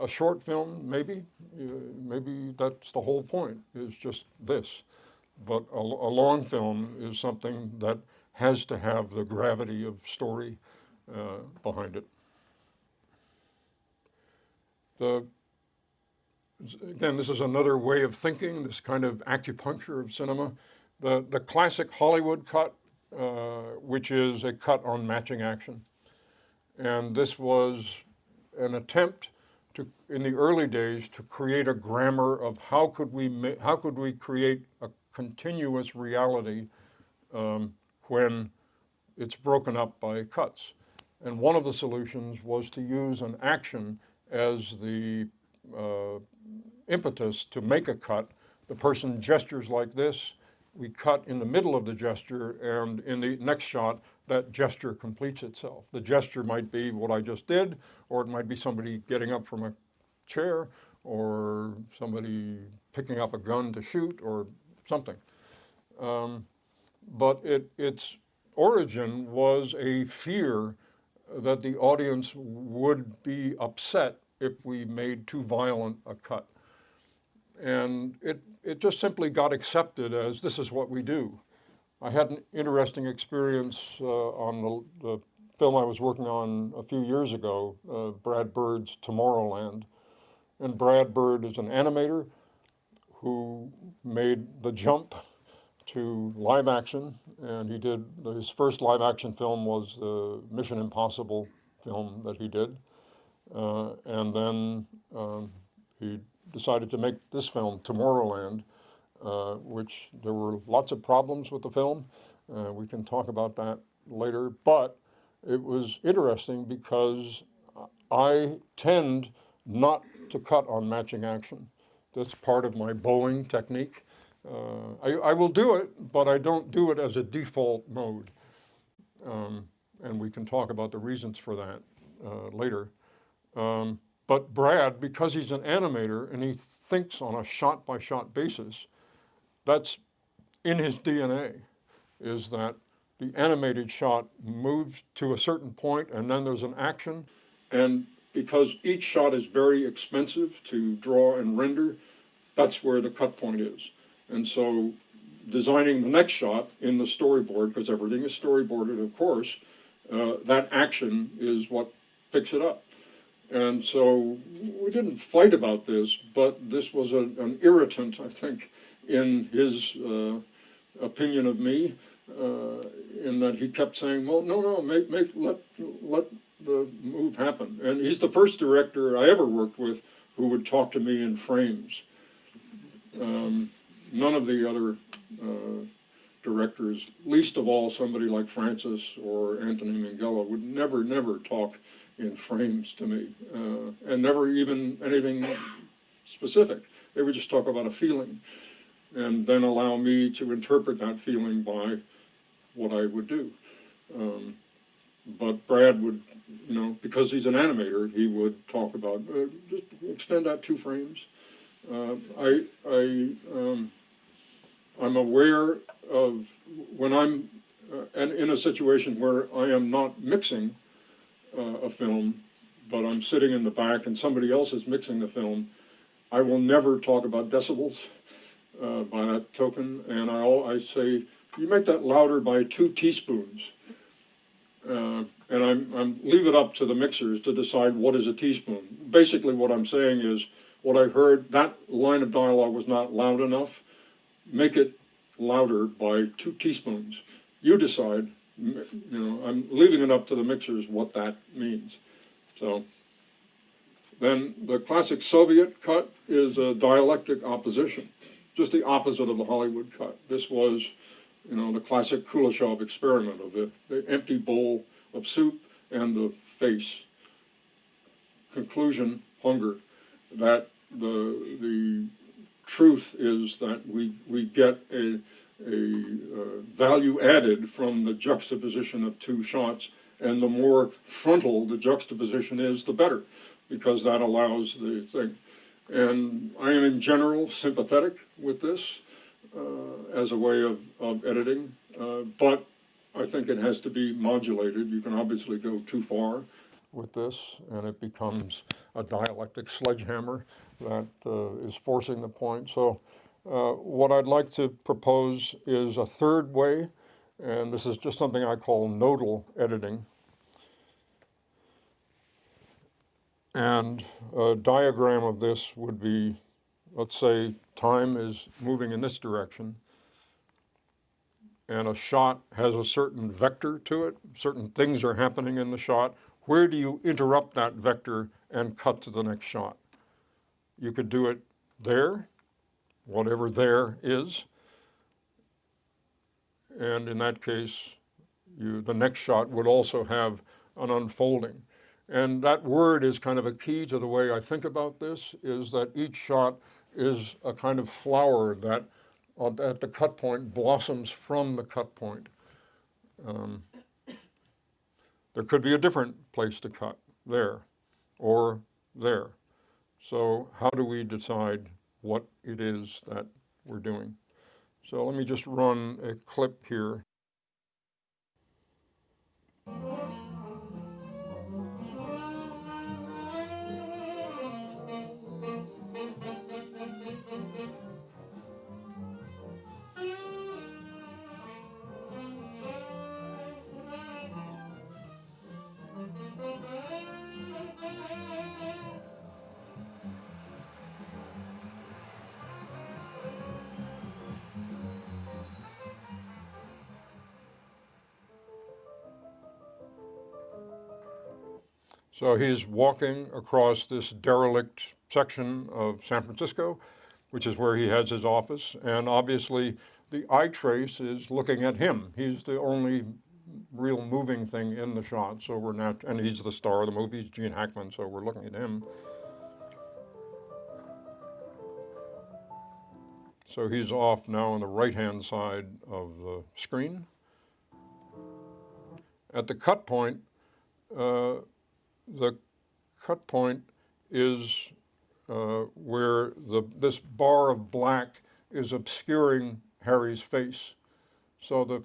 A short film, maybe that's the whole point, is just this. But a long film is something that has to have the gravity of story behind it. Again, this is another way of thinking, this kind of acupuncture of cinema. The classic Hollywood cut which is a cut on matching action. And this was an attempt to, in the early days, to create a grammar of how could we create a continuous reality when it's broken up by cuts. And one of the solutions was to use an action as the impetus to make a cut. The person gestures like this, we cut in the middle of the gesture, and in the next shot, that gesture completes itself. The gesture might be what I just did, or it might be somebody getting up from a chair, or somebody picking up a gun to shoot, or something. But its origin was a fear that the audience would be upset if we made too violent a cut. And it just simply got accepted as this is what we do. I had an interesting experience on the film I was working on a few years ago, Brad Bird's Tomorrowland. And Brad Bird is an animator who made the jump to live action, and he did, his first live action film was the Mission Impossible film that he did. And then he decided to make this film, Tomorrowland, which there were lots of problems with the film. We can talk about that later, but it was interesting because I tend not to cut on matching action. That's part of my bowing technique. I will do it, but I don't do it as a default mode. And we can talk about the reasons for that later. But Brad, because he's an animator and he thinks on a shot-by-shot basis, that's in his DNA, is that the animated shot moves to a certain point and then there's an action. And because each shot is very expensive to draw and render, that's where the cut point is. And so designing the next shot in the storyboard, because everything is storyboarded, of course, that action is what picks it up. And so we didn't fight about this, but this was an irritant, I think, in his opinion of me, in that he kept saying, well, no, let the move happen. And he's the first director I ever worked with who would talk to me in frames. None of the other directors, least of all somebody like Francis or Anthony Minghella, would never talk in frames to me, and never even anything specific. They would just talk about a feeling and then allow me to interpret that feeling by what I would do. But Brad would, because he's an animator, he would talk about, just extend that 2 frames. I'm aware of when I'm and in a situation where I am not mixing a film, but I'm sitting in the back and somebody else is mixing the film, I will never talk about decibels by that token, and I say, you make that louder by 2 teaspoons. And I'm leave it up to the mixers to decide what is a teaspoon. Basically what I'm saying is, what I heard, that line of dialogue was not loud enough, make it louder by 2 teaspoons. You decide, I'm leaving it up to the mixers what that means. So then the classic Soviet cut is a dialectic opposition, just the opposite of the Hollywood cut. This was, the classic Kuleshov experiment of the empty bowl of soup and the face. Conclusion, hunger. That the truth is that we get a value added from the juxtaposition of 2 shots, and the more frontal the juxtaposition is, the better, because that allows the thing. And I am in general sympathetic with this as a way of editing, but I think it has to be modulated. You can obviously go too far with this, and it becomes a dialectic sledgehammer that is forcing the point. So what I'd like to propose is a third way, and this is just something I call nodal editing. And a diagram of this would be, let's say time is moving in this direction, and a shot has a certain vector to it, certain things are happening in the shot, where do you interrupt that vector and cut to the next shot? You could do it there, whatever there is, and in that case, the next shot would also have an unfolding. And that word is kind of a key to the way I think about this, is that each shot is a kind of flower that at the cut point blossoms from the cut point. There could be a different place to cut, there or there. So how do we decide what it is that we're doing? So let me just run a clip here. So he's walking across this derelict section of San Francisco, which is where he has his office, and obviously the eye trace is looking at him. He's the only real moving thing in the shot, so we're not, and he's the star of the movie, he's Gene Hackman, so we're looking at him. So he's off now on the right-hand side of the screen. At the cut point, the cut point is where this bar of black is obscuring Harry's face. So the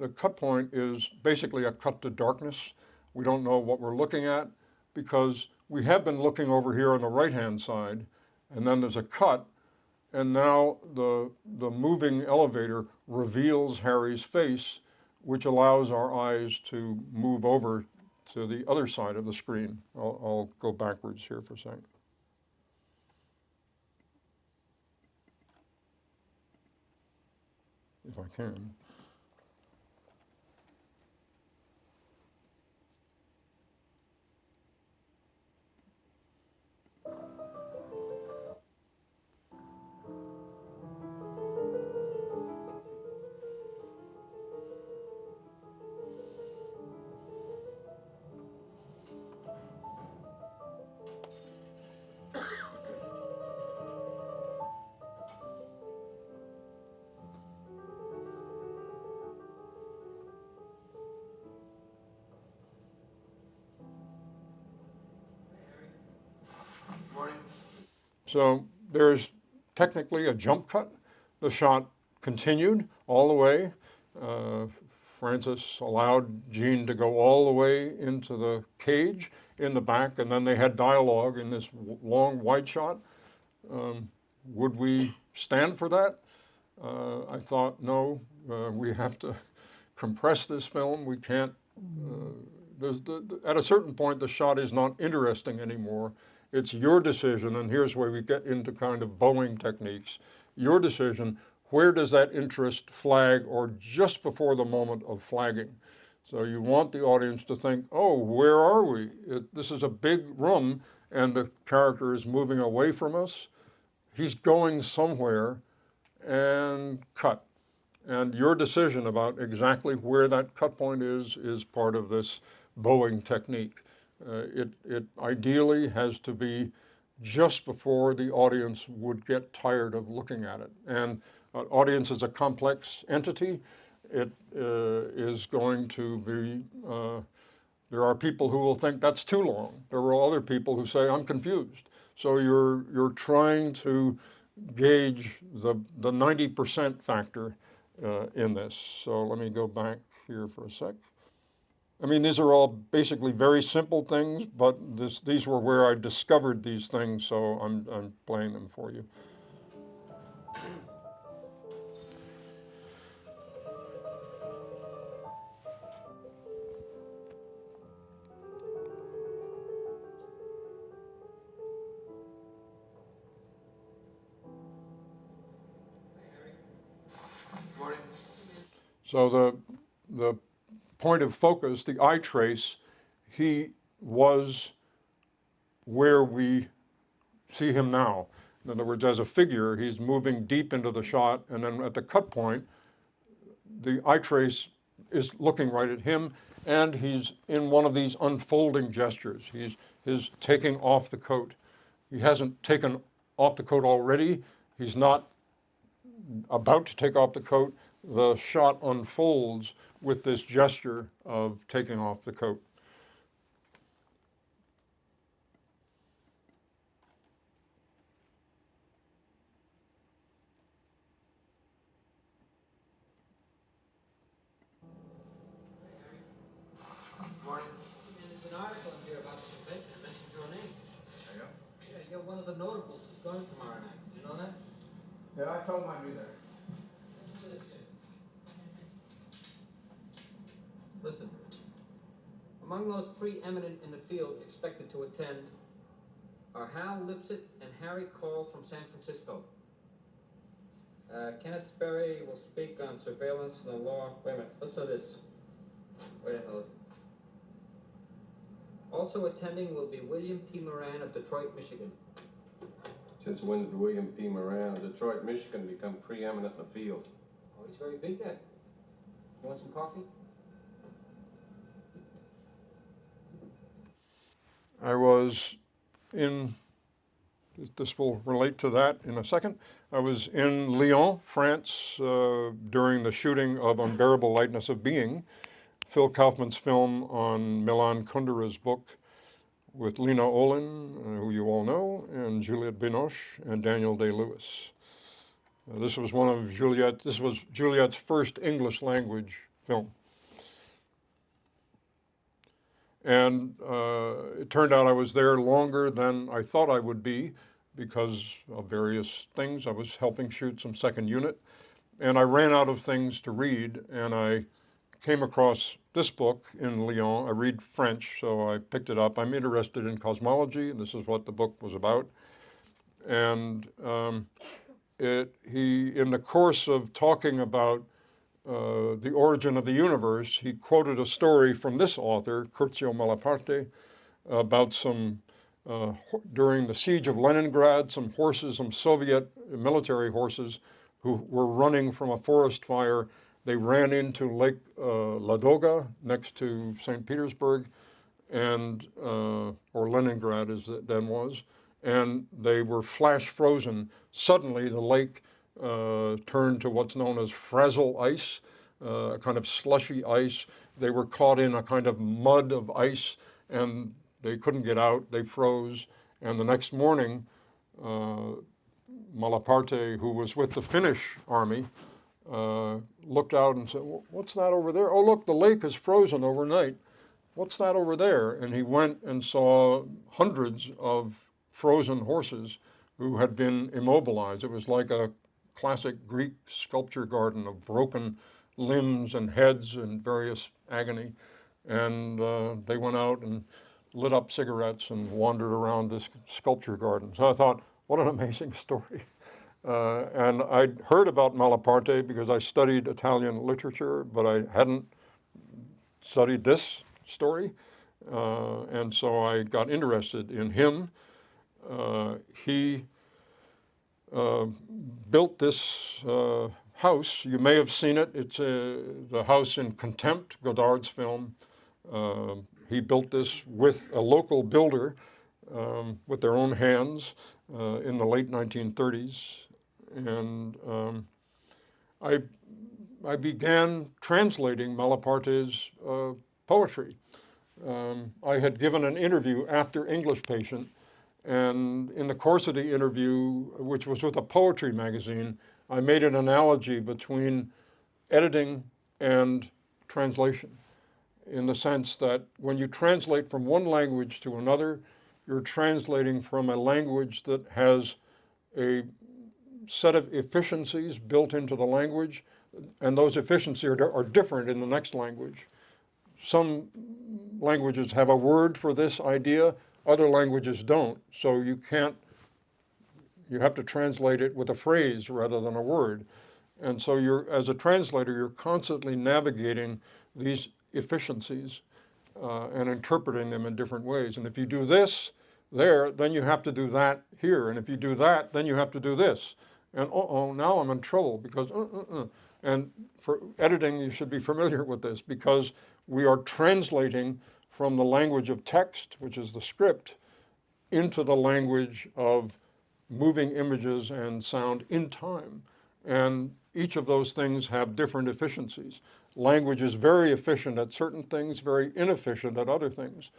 cut point is basically a cut to darkness. We don't know what we're looking at because we have been looking over here on the right-hand side, and then there's a cut, and now the moving elevator reveals Harry's face, which allows our eyes to move over to the other side of the screen. I'll go backwards here for a second. If I can. So there's technically a jump cut. The shot continued all the way. Francis allowed Gene to go all the way into the cage in the back, and then they had dialogue in this long wide shot. Would we stand for that? I thought, no, we have to compress this film. We can't, at a certain point, the shot is not interesting anymore. It's your decision, and here's where we get into kind of bowing techniques. Your decision, where does that interest flag or just before the moment of flagging? So you want the audience to think, oh, where are we? This is a big room, and the character is moving away from us. He's going somewhere, and cut. And your decision about exactly where that cut point is part of this bowing technique. It ideally has to be just before the audience would get tired of looking at it. And an audience is a complex entity. It is going to be, there are people who will think that's too long. There are other people who say, I'm confused. So you're trying to gauge the 90% factor in this. So let me go back here for a sec. I mean, these are all basically very simple things, but these were where I discovered these things, so I'm playing them for you. So the point of focus, the eye trace, he was where we see him now. In other words, as a figure, he's moving deep into the shot, and then at the cut point, the eye trace is looking right at him, and he's in one of these unfolding gestures. He's taking off the coat. He hasn't taken off the coat already. He's not about to take off the coat. The shot unfolds with this gesture of taking off the coat. Morning. There's an article in here about the convention that mentions your name. Yeah, you're one of the notables who's going tomorrow night. Did you know that? Yeah, I told him I'd be there. Listen. Among those preeminent in the field expected to attend are Hal Lipsett and Harry Cole from San Francisco. Kenneth Sperry will speak on surveillance and the law. Wait a minute, listen to this. Wait a minute. Also attending will be William P. Moran of Detroit, Michigan. Since when did William P. Moran of Detroit, Michigan become preeminent in the field? Oh, he's very big then. You want some coffee? I was in, this will relate to that in a second. I was in Lyon, France, during the shooting of Unbearable Lightness of Being, Phil Kaufman's film on Milan Kundera's book, with Lena Olin, who you all know, and Juliette Binoche and Daniel Day-Lewis. This was Juliette's first English language film. And it turned out I was there longer than I thought I would be because of various things. I was helping shoot some second unit, and I ran out of things to read, and I came across this book in Lyon. I read French, so I picked it up. I'm interested in cosmology, and this is what the book was about. And in the course of talking about the origin of the universe, he quoted a story from this author, Curzio Malaparte, about some, during the siege of Leningrad, some horses, some Soviet military horses who were running from a forest fire. They ran into Lake Ladoga next to St. Petersburg, and or Leningrad as it then was, and they were flash frozen. Suddenly the lake turned to what's known as frazzle ice, a kind of slushy ice. They were caught in a kind of mud of ice, and they couldn't get out. They froze, and the next morning, Malaparte, who was with the Finnish army, looked out and said, "What's that over there? Oh, look, the lake is frozen overnight. What's that over there?" And he went and saw hundreds of frozen horses who had been immobilized. It was like a classic Greek sculpture garden of broken limbs and heads and various agony. And they went out and lit up cigarettes and wandered around this sculpture garden. So I thought, what an amazing story. And I'd heard about Malaparte because I studied Italian literature, but I hadn't studied this story. And so I got interested in him. He built this house. You may have seen it. It's the house in Contempt, Godard's film. He built this with a local builder with their own hands in the late 1930s. And I began translating Malaparte's poetry. I had given an interview after English Patient, and in the course of the interview, which was with a poetry magazine, I made an analogy between editing and translation, in the sense that when you translate from one language to another, you're translating from a language that has a set of efficiencies built into the language, and those efficiencies are different in the next language. Some languages have a word for this idea, other languages don't. So you have to translate it with a phrase rather than a word. And so as a translator, you're constantly navigating these efficiencies and interpreting them in different ways. And if you do this there, then you have to do that here. And if you do that, then you have to do this. And now I'm in trouble because And for editing, you should be familiar with this because we are translating from the language of text, which is the script, into the language of moving images and sound in time. And each of those things have different efficiencies. Language is very efficient at certain things, very inefficient at other things.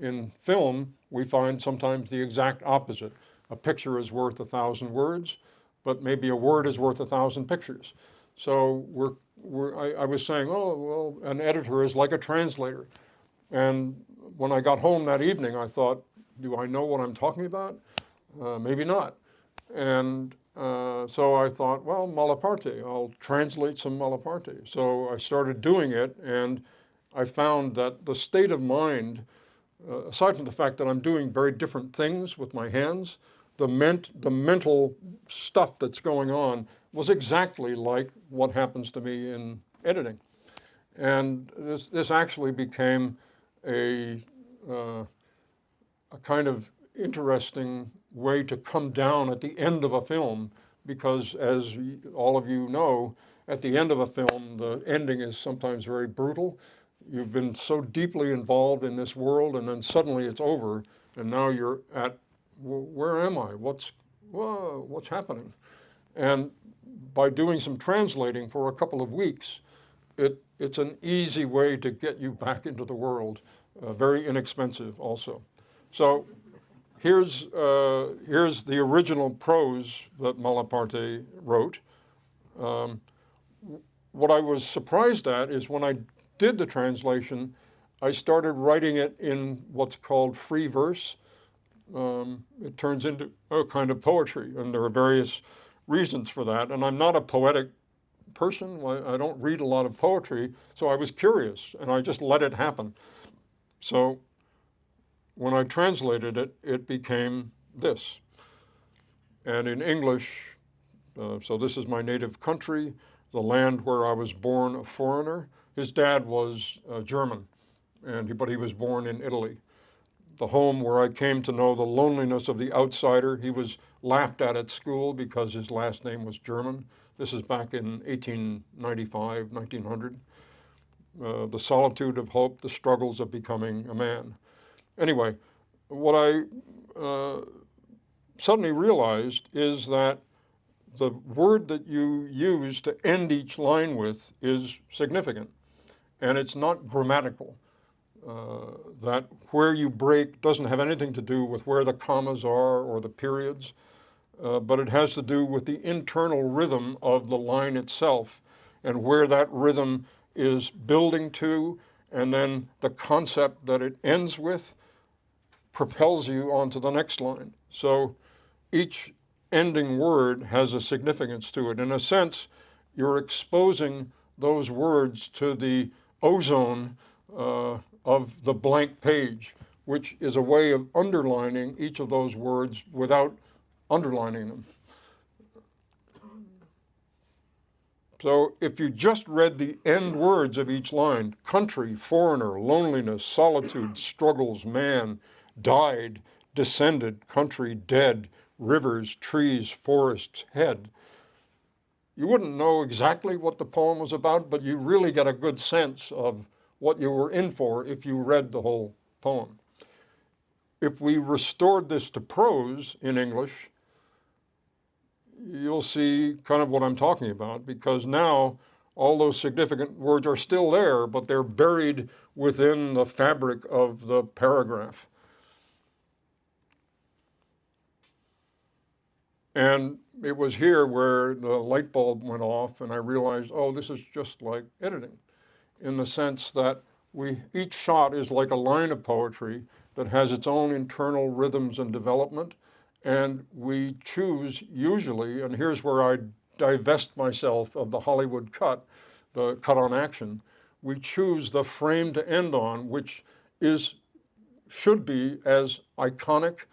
In film, we find sometimes the exact opposite. A picture is worth 1,000 words, but maybe a word is worth 1,000 pictures. So I was saying, oh, well, an editor is like a translator. And when I got home that evening, I thought, do I know what I'm talking about? Maybe not. And so I thought, well, Malaparte, I'll translate some Malaparte. So I started doing it, and I found that the state of mind, aside from the fact that I'm doing very different things with my hands, the mental stuff that's going on was exactly like what happens to me in editing. And this actually became a kind of interesting way to come down at the end of a film, because as all of you know, at the end of a film, the ending is sometimes very brutal. You've been so deeply involved in this world, and then suddenly it's over, and now you're at, where am I? What's happening? And by doing some translating for a couple of weeks, it's an easy way to get you back into the world, very inexpensive also. So here's the original prose that Malaparte wrote. What I was surprised at is when I did the translation, I started writing it in what's called free verse. It turns into a kind of poetry, and there are various reasons for that. And I'm not a poetic person. I don't read a lot of poetry, so I was curious, and I just let it happen. So when I translated it, it became this. And in English, so this is my native country, the land where I was born a foreigner. His dad was German, but he was born in Italy. The home where I came to know the loneliness of the outsider. He was laughed at school because his last name was German. This is back in 1895, 1900. The solitude of hope, the struggles of becoming a man. Anyway, what I suddenly realized is that the word that you use to end each line with is significant, and it's not grammatical. That where you break doesn't have anything to do with where the commas are or the periods, but it has to do with the internal rhythm of the line itself and where that rhythm is building to, and then the concept that it ends with propels you onto the next line. So each ending word has a significance to it. In a sense, you're exposing those words to the ozone of the blank page, which is a way of underlining each of those words without underlining them. So if you just read the end words of each line, country, foreigner, loneliness, solitude, struggles, man, died, descended, country, dead, rivers, trees, forests, head, you wouldn't know exactly what the poem was about, but you really get a good sense of what you were in for if you read the whole poem. If we restored this to prose in English, you'll see kind of what I'm talking about, because now all those significant words are still there, but they're buried within the fabric of the paragraph. And it was here where the light bulb went off, and I realized, oh, this is just like editing, in the sense that each shot is like a line of poetry that has its own internal rhythms and development, and we choose usually, and here's where I divest myself of the Hollywood cut, the cut on action, we choose the frame to end on, which should be as iconic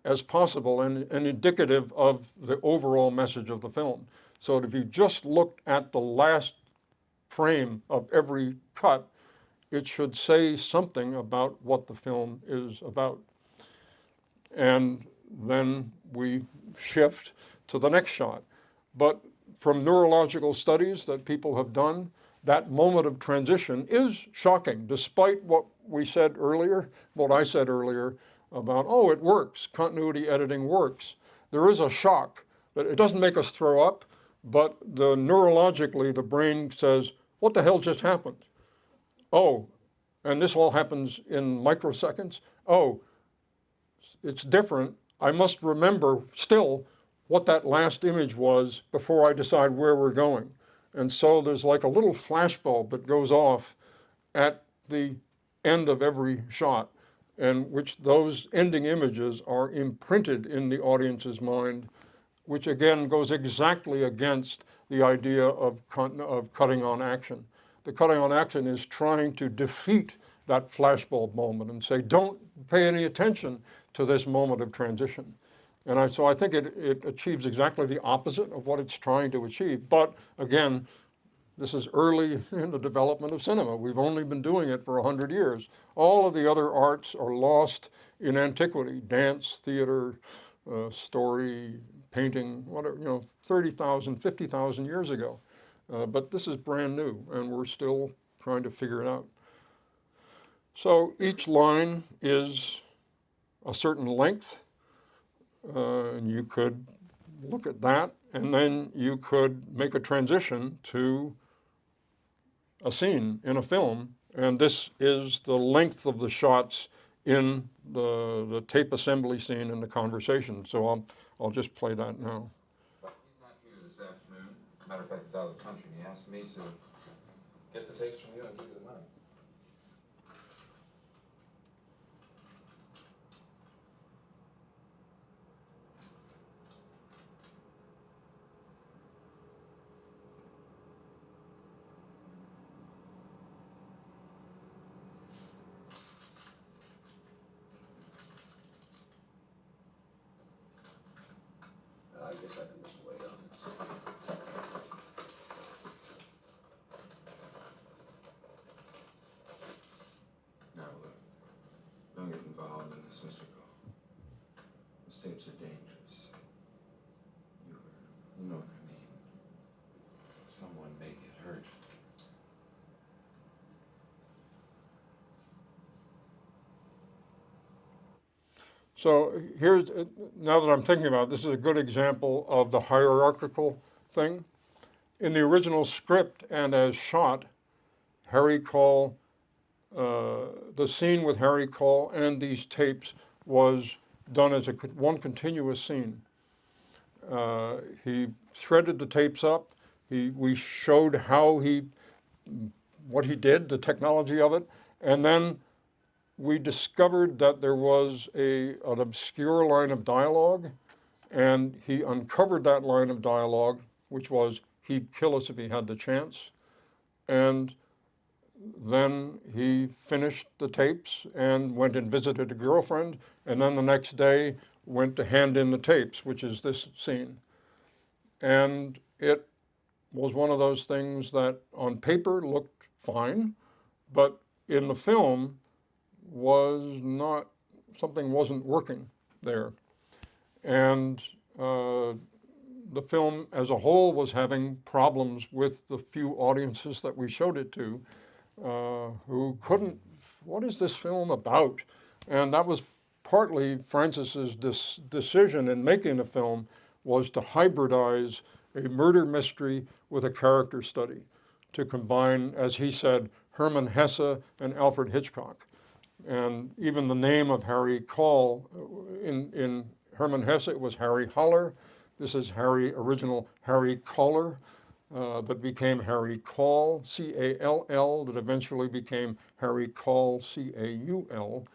as possible and indicative of the overall message of the film. So if you just looked at the last frame of every cut, it should say something about what the film is about. And then we shift to the next shot. But from neurological studies that people have done, that moment of transition is shocking, despite what we said earlier, what I said earlier about, oh, it works, continuity editing works. There is a shock. It doesn't make us throw up, but neurologically, the brain says, what the hell just happened? Oh, and this all happens in microseconds. Oh, it's different. I must remember still what that last image was before I decide where we're going. And so there's like a little flashbulb that goes off at the end of every shot, and which those ending images are imprinted in the audience's mind, which again goes exactly against the idea of cutting on action. The cutting on action is trying to defeat that flashbulb moment and say, don't pay any attention to this moment of transition. And so I think it achieves exactly the opposite of what it's trying to achieve. But again, this is early in the development of cinema. We've only been doing it for 100 years. All of the other arts are lost in antiquity: dance, theater, story, painting, whatever, 30,000, 50,000 years ago. But this is brand new, and we're still trying to figure it out. So each line is a certain length, and you could look at that, and then you could make a transition to a scene in a film, and this is the length of the shots in the tape assembly scene in the conversation. So I'll just play that now. But he's not here this afternoon. Matter of fact, he's out of the country, and he asked me to get the tapes from you and give you the money. I guess I can just wait on this. Now look, don't get involved in this, Mr. Cole. These tapes are dangerous. You know what I mean. Someone may get hurt. So here's, now that I'm thinking about it, this is a good example of the hierarchical thing. In the original script and as shot, Harry Cole, the scene with Harry Cole and these tapes was done as one continuous scene. He threaded the tapes up. We showed what he did, the technology of it, and then we discovered that there was an obscure line of dialogue, and he uncovered that line of dialogue, which was, he'd kill us if he had the chance. And then he finished the tapes and went and visited a girlfriend, and then the next day went to hand in the tapes, which is this scene. And it was one of those things that on paper looked fine, but in the film, something wasn't working there. And the film as a whole was having problems with the few audiences that we showed it to, who couldn't, what is this film about? And that was partly Francis's decision in making the film, was to hybridize a murder mystery with a character study, to combine, as he said, Hermann Hesse and Alfred Hitchcock. And even the name of Harry Cole, in Hermann Hesse, it was Harry Haller. This is original Harry Coller, that became Harry Call, C-A-L-L, that eventually became Harry Call, C-A-U-L,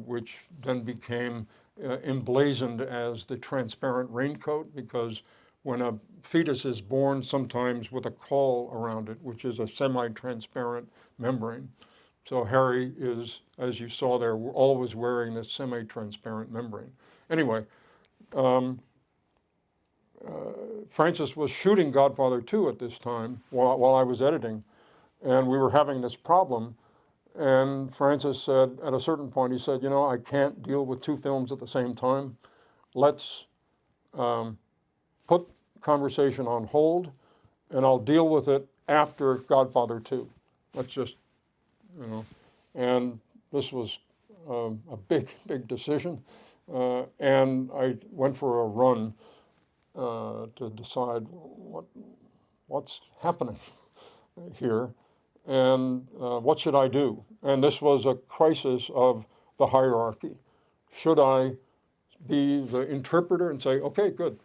which then became emblazoned as the transparent raincoat, because when a fetus is born, sometimes with a caul around it, which is a semi-transparent membrane. So Harry is, as you saw there, always wearing this semi-transparent membrane. Anyway, Francis was shooting Godfather 2 at this time while I was editing, and we were having this problem. And Francis said, at a certain point, he said, you know, I can't deal with two films at the same time. Let's put conversation on hold, and I'll deal with it after Godfather 2. Let's just, you know, and this was a big decision. And I went for a run to decide what's happening here and what should I do? And this was a crisis of the hierarchy. Should I be the interpreter and say, okay, good,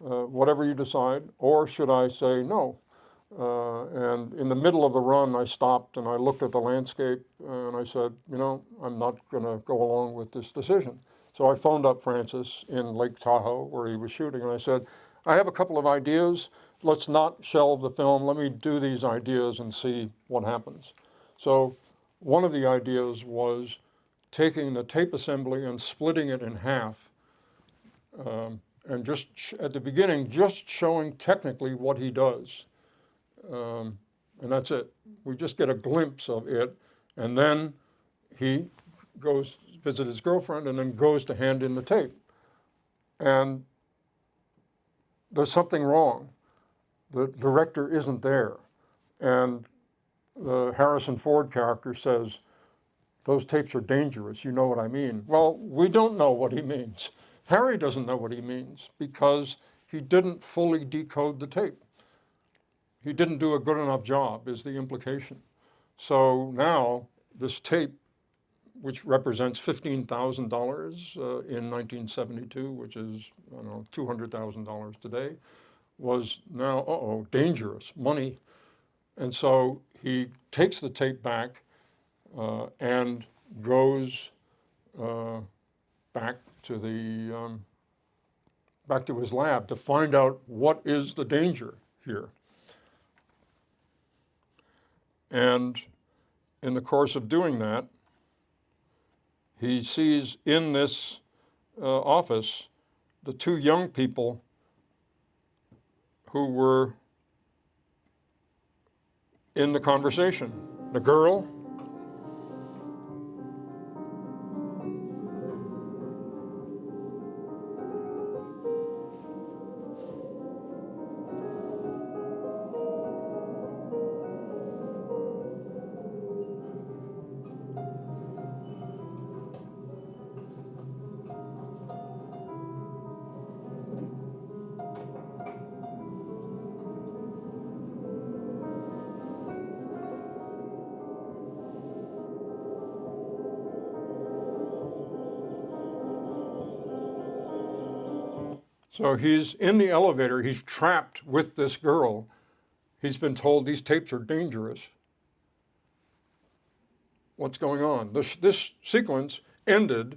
whatever you decide, or should I say no? And in the middle of the run, I stopped and I looked at the landscape and I said, you know, I'm not going to go along with this decision. So I phoned up Francis in Lake Tahoe where he was shooting, and I said, I have a couple of ideas. Let's not shelve the film. Let me do these ideas and see what happens. So one of the ideas was taking the tape assembly and splitting it in half, and just at the beginning, just showing technically what he does. And that's it. We just get a glimpse of it, and then he goes visit his girlfriend and then goes to hand in the tape. And there's something wrong. The director isn't there. And the Harrison Ford character says, those tapes are dangerous, you know what I mean. Well, we don't know what he means. Harry doesn't know what he means because he didn't fully decode the tape. He didn't do a good enough job, is the implication. So now this tape, which represents $15,000 in 1972, which is, I don't know, $200,000 today, was now, dangerous, money. And so he takes the tape back and goes back to his lab to find out what is the danger here. And in the course of doing that, he sees in this office the two young people who were in the conversation. The girl So he's in the elevator, he's trapped with this girl. He's been told these tapes are dangerous. What's going on? This sequence ended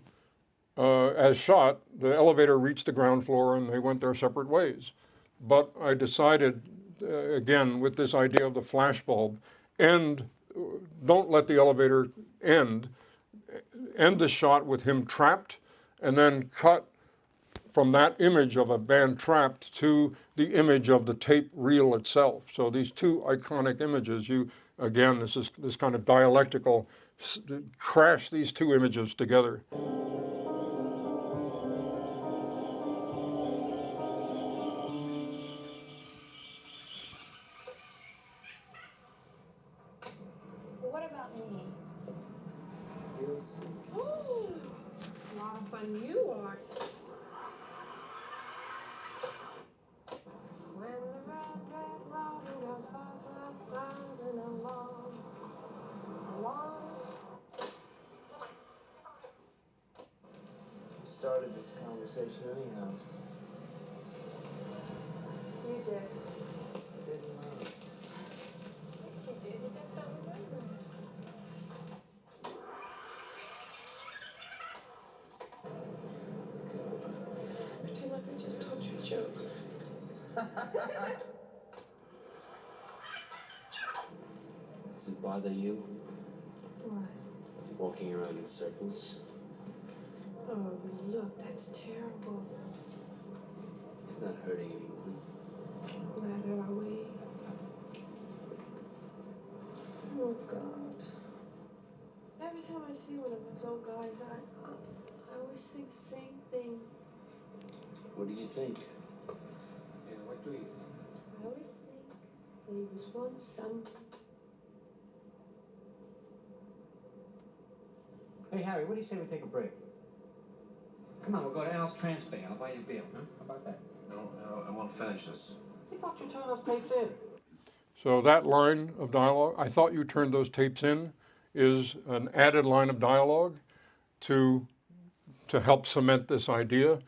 as shot. The elevator reached the ground floor and they went their separate ways. But I decided, again, with this idea of the flashbulb, don't let the elevator end the shot with him trapped, and then cut from that image of a band trapped to the image of the tape reel itself. So these two iconic images, again, this is this kind of dialectical, crash these two images together. What about me? You'll see. Ooh, a lot of fun you are. When the red, red robin goes riding along. Who started this conversation anyhow? You did. I didn't know. Yes, you did. You just don't remember. Pretend like I just told you a joke. Does it bother you, What? walking around in circles? Oh, look, that's terrible. It's not hurting anyone. Glad are we? Oh, God. Every time I see one of those old guys, I always think the same thing. What do you think? Yeah, what do you think? I always think that he was once some... Hey, Harry, what do you say we take a break? Come on, we'll go to Al's Transbay. I'll buy you a beer, huh? How about that? No, I want to finish this. I thought you turned those tapes in. So that line of dialogue, I thought you turned those tapes in, is an added line of dialogue to help cement this idea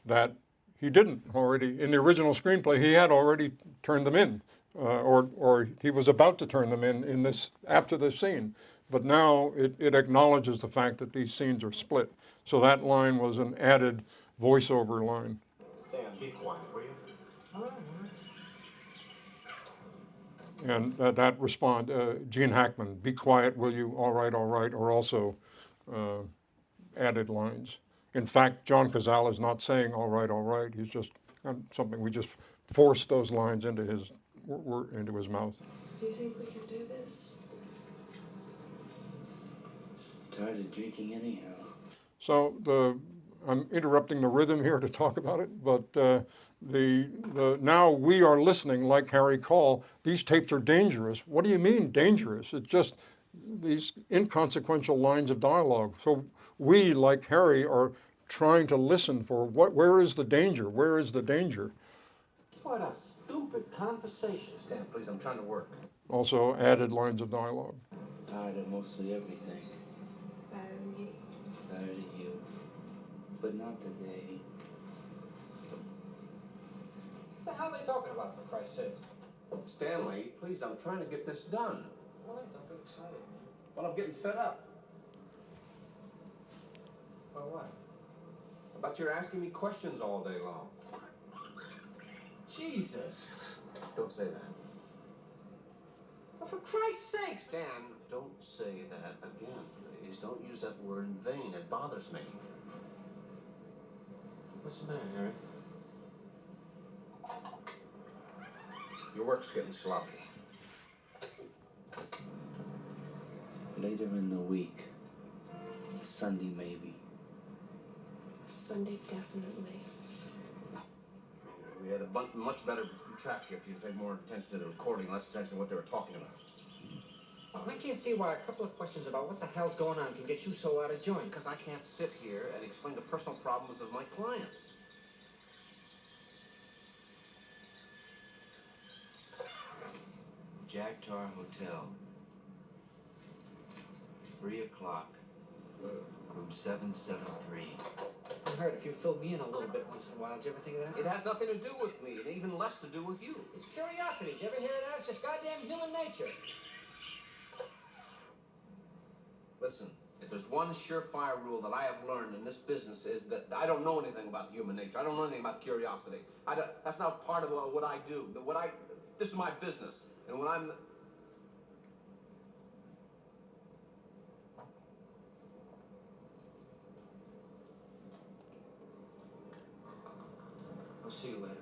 that he didn't already, in the original screenplay, he had already turned them in, or he was about to turn them in this, after this scene. But now it acknowledges the fact that these scenes are split. So that line was an added voiceover line. Stan, be quiet, will you? All right. And that respond, Gene Hackman, be quiet, will you, all right, are also added lines. In fact, John Cazale is not saying all right, he's just something, we just forced those lines into his mouth. Do you think we can do this? Tired of drinking anyhow. So I'm interrupting the rhythm here to talk about it, but now we are listening like Harry Call. These tapes are dangerous. What do you mean dangerous? It's just these inconsequential lines of dialogue. So we, like Harry, are trying to listen for where is the danger? Where is the danger? What a stupid conversation. Stan, please, I'm trying to work. Also added lines of dialogue. Tired of mostly everything. Tired of me? Tired of you. But not today. What the hell are they talking about, for Christ's sake? Stanley, please, I'm trying to get this done. All right, don't get excited. Well, I'm getting fed up. About what? About your asking me questions all day long. Jesus. Don't say that. Well, for Christ's sake, Stan, don't say that again, please. Don't use that word in vain. It bothers me. what's the matter, Harry? Your work's getting sloppy. Later in the week. Sunday, maybe. Sunday, definitely. We had a much better track if you paid more attention to the recording, less attention to what they were talking about. I can't see why a couple of questions about what the hell's going on can get you so out of joint. Because I can't sit here and explain the personal problems of my clients. Jagtar Hotel. 3 o'clock. Room 773. I heard if you fill me in a little bit once in a while, did you ever think of that? It has nothing to do with me, and even less to do with you. It's curiosity. Did you ever hear that? It's just goddamn human nature. Listen, if there's one surefire rule that I have learned in this business is that I don't know anything about human nature. I don't know anything about curiosity. That's not part of what I do. This is my business, and when I'm... I'll see you later.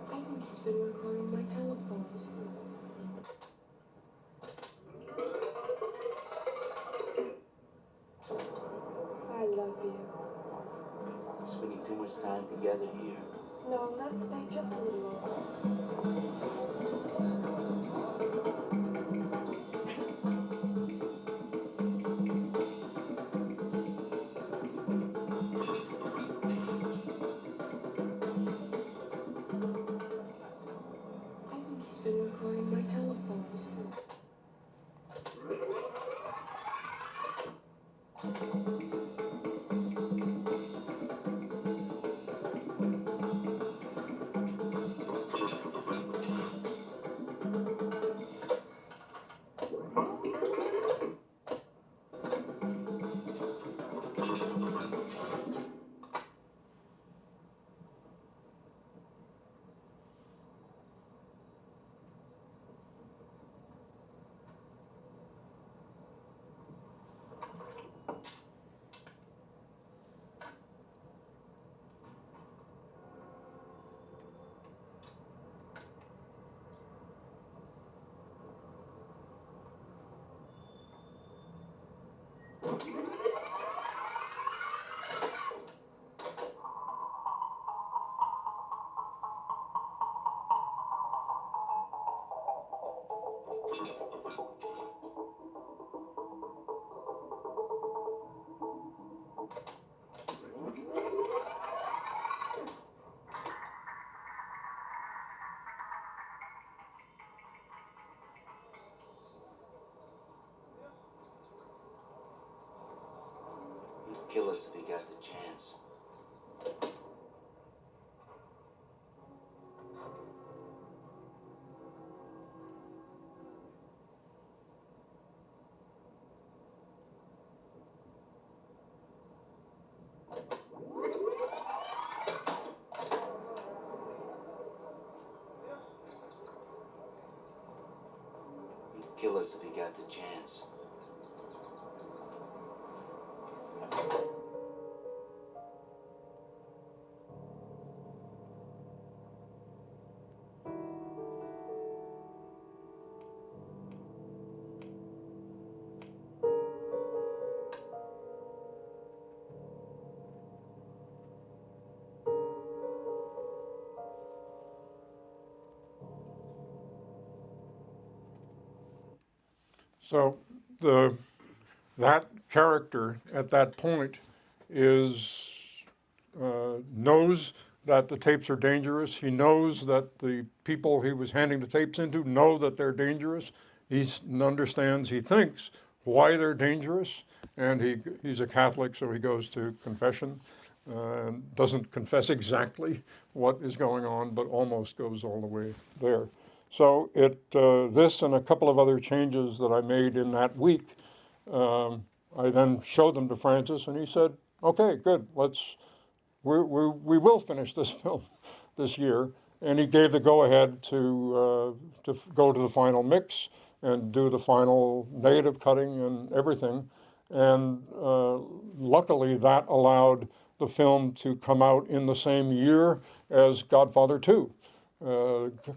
I think he's been recording my telephone. I love you. Spending too much time together here. No, let's stay just a little longer. I think he's been recording my telephone. He'd kill us if he got the chance. He'd kill us if he got the chance. So that character at that point knows that the tapes are dangerous. He knows that the people he was handing the tapes into know that they're dangerous. He understands, he thinks, why they're dangerous. And he's a Catholic, so he goes to confession. Doesn't confess exactly what is going on, but almost goes all the way there. So this and a couple of other changes that I made in that week, I then showed them to Francis, and he said, "Okay, good. We will finish this film this year." And he gave the go-ahead to go to the final mix and do the final negative cutting and everything. And luckily, that allowed the film to come out in the same year as Godfather 2.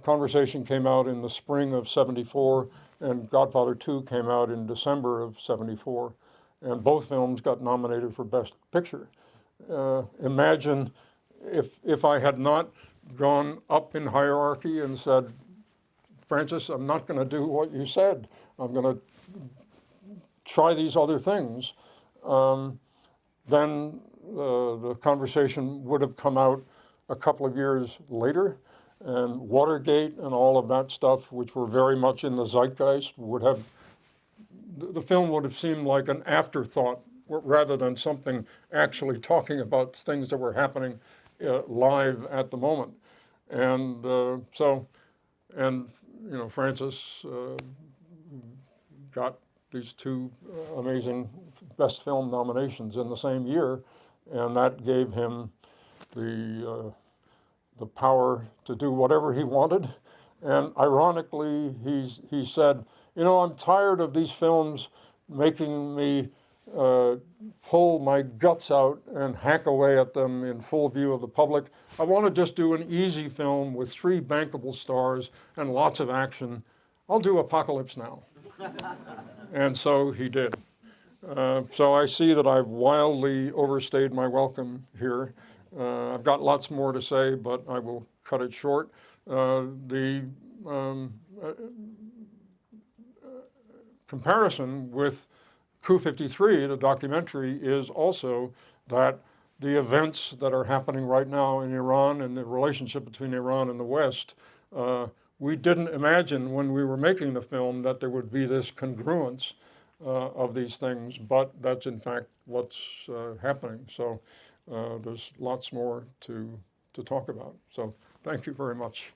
Conversation came out in the spring of '74, and Godfather 2 came out in December of '74. And both films got nominated for Best Picture. Imagine if I had not gone up in hierarchy and said, "Francis, I'm not going to do what you said. I'm going to try these other things," then the conversation would have come out a couple of years later, and Watergate and all of that stuff, which were very much in the zeitgeist, the film would have seemed like an afterthought rather than something actually talking about things that were happening live at the moment. And Francis got these two amazing Best Film nominations in the same year, and that gave him the power to do whatever he wanted. And ironically, he said, "I'm tired of these films making me pull my guts out and hack away at them in full view of the public. I want to just do an easy film with 3 bankable stars and lots of action. I'll do Apocalypse Now." And so he did. So I see that I've wildly overstayed my welcome here. I've got lots more to say, but I will cut it short. The comparison with Coup 53, the documentary, is also that the events that are happening right now in Iran and the relationship between Iran and the West, we didn't imagine when we were making the film that there would be this congruence of these things, but that's in fact what's happening. So there's lots more to talk about. So thank you very much.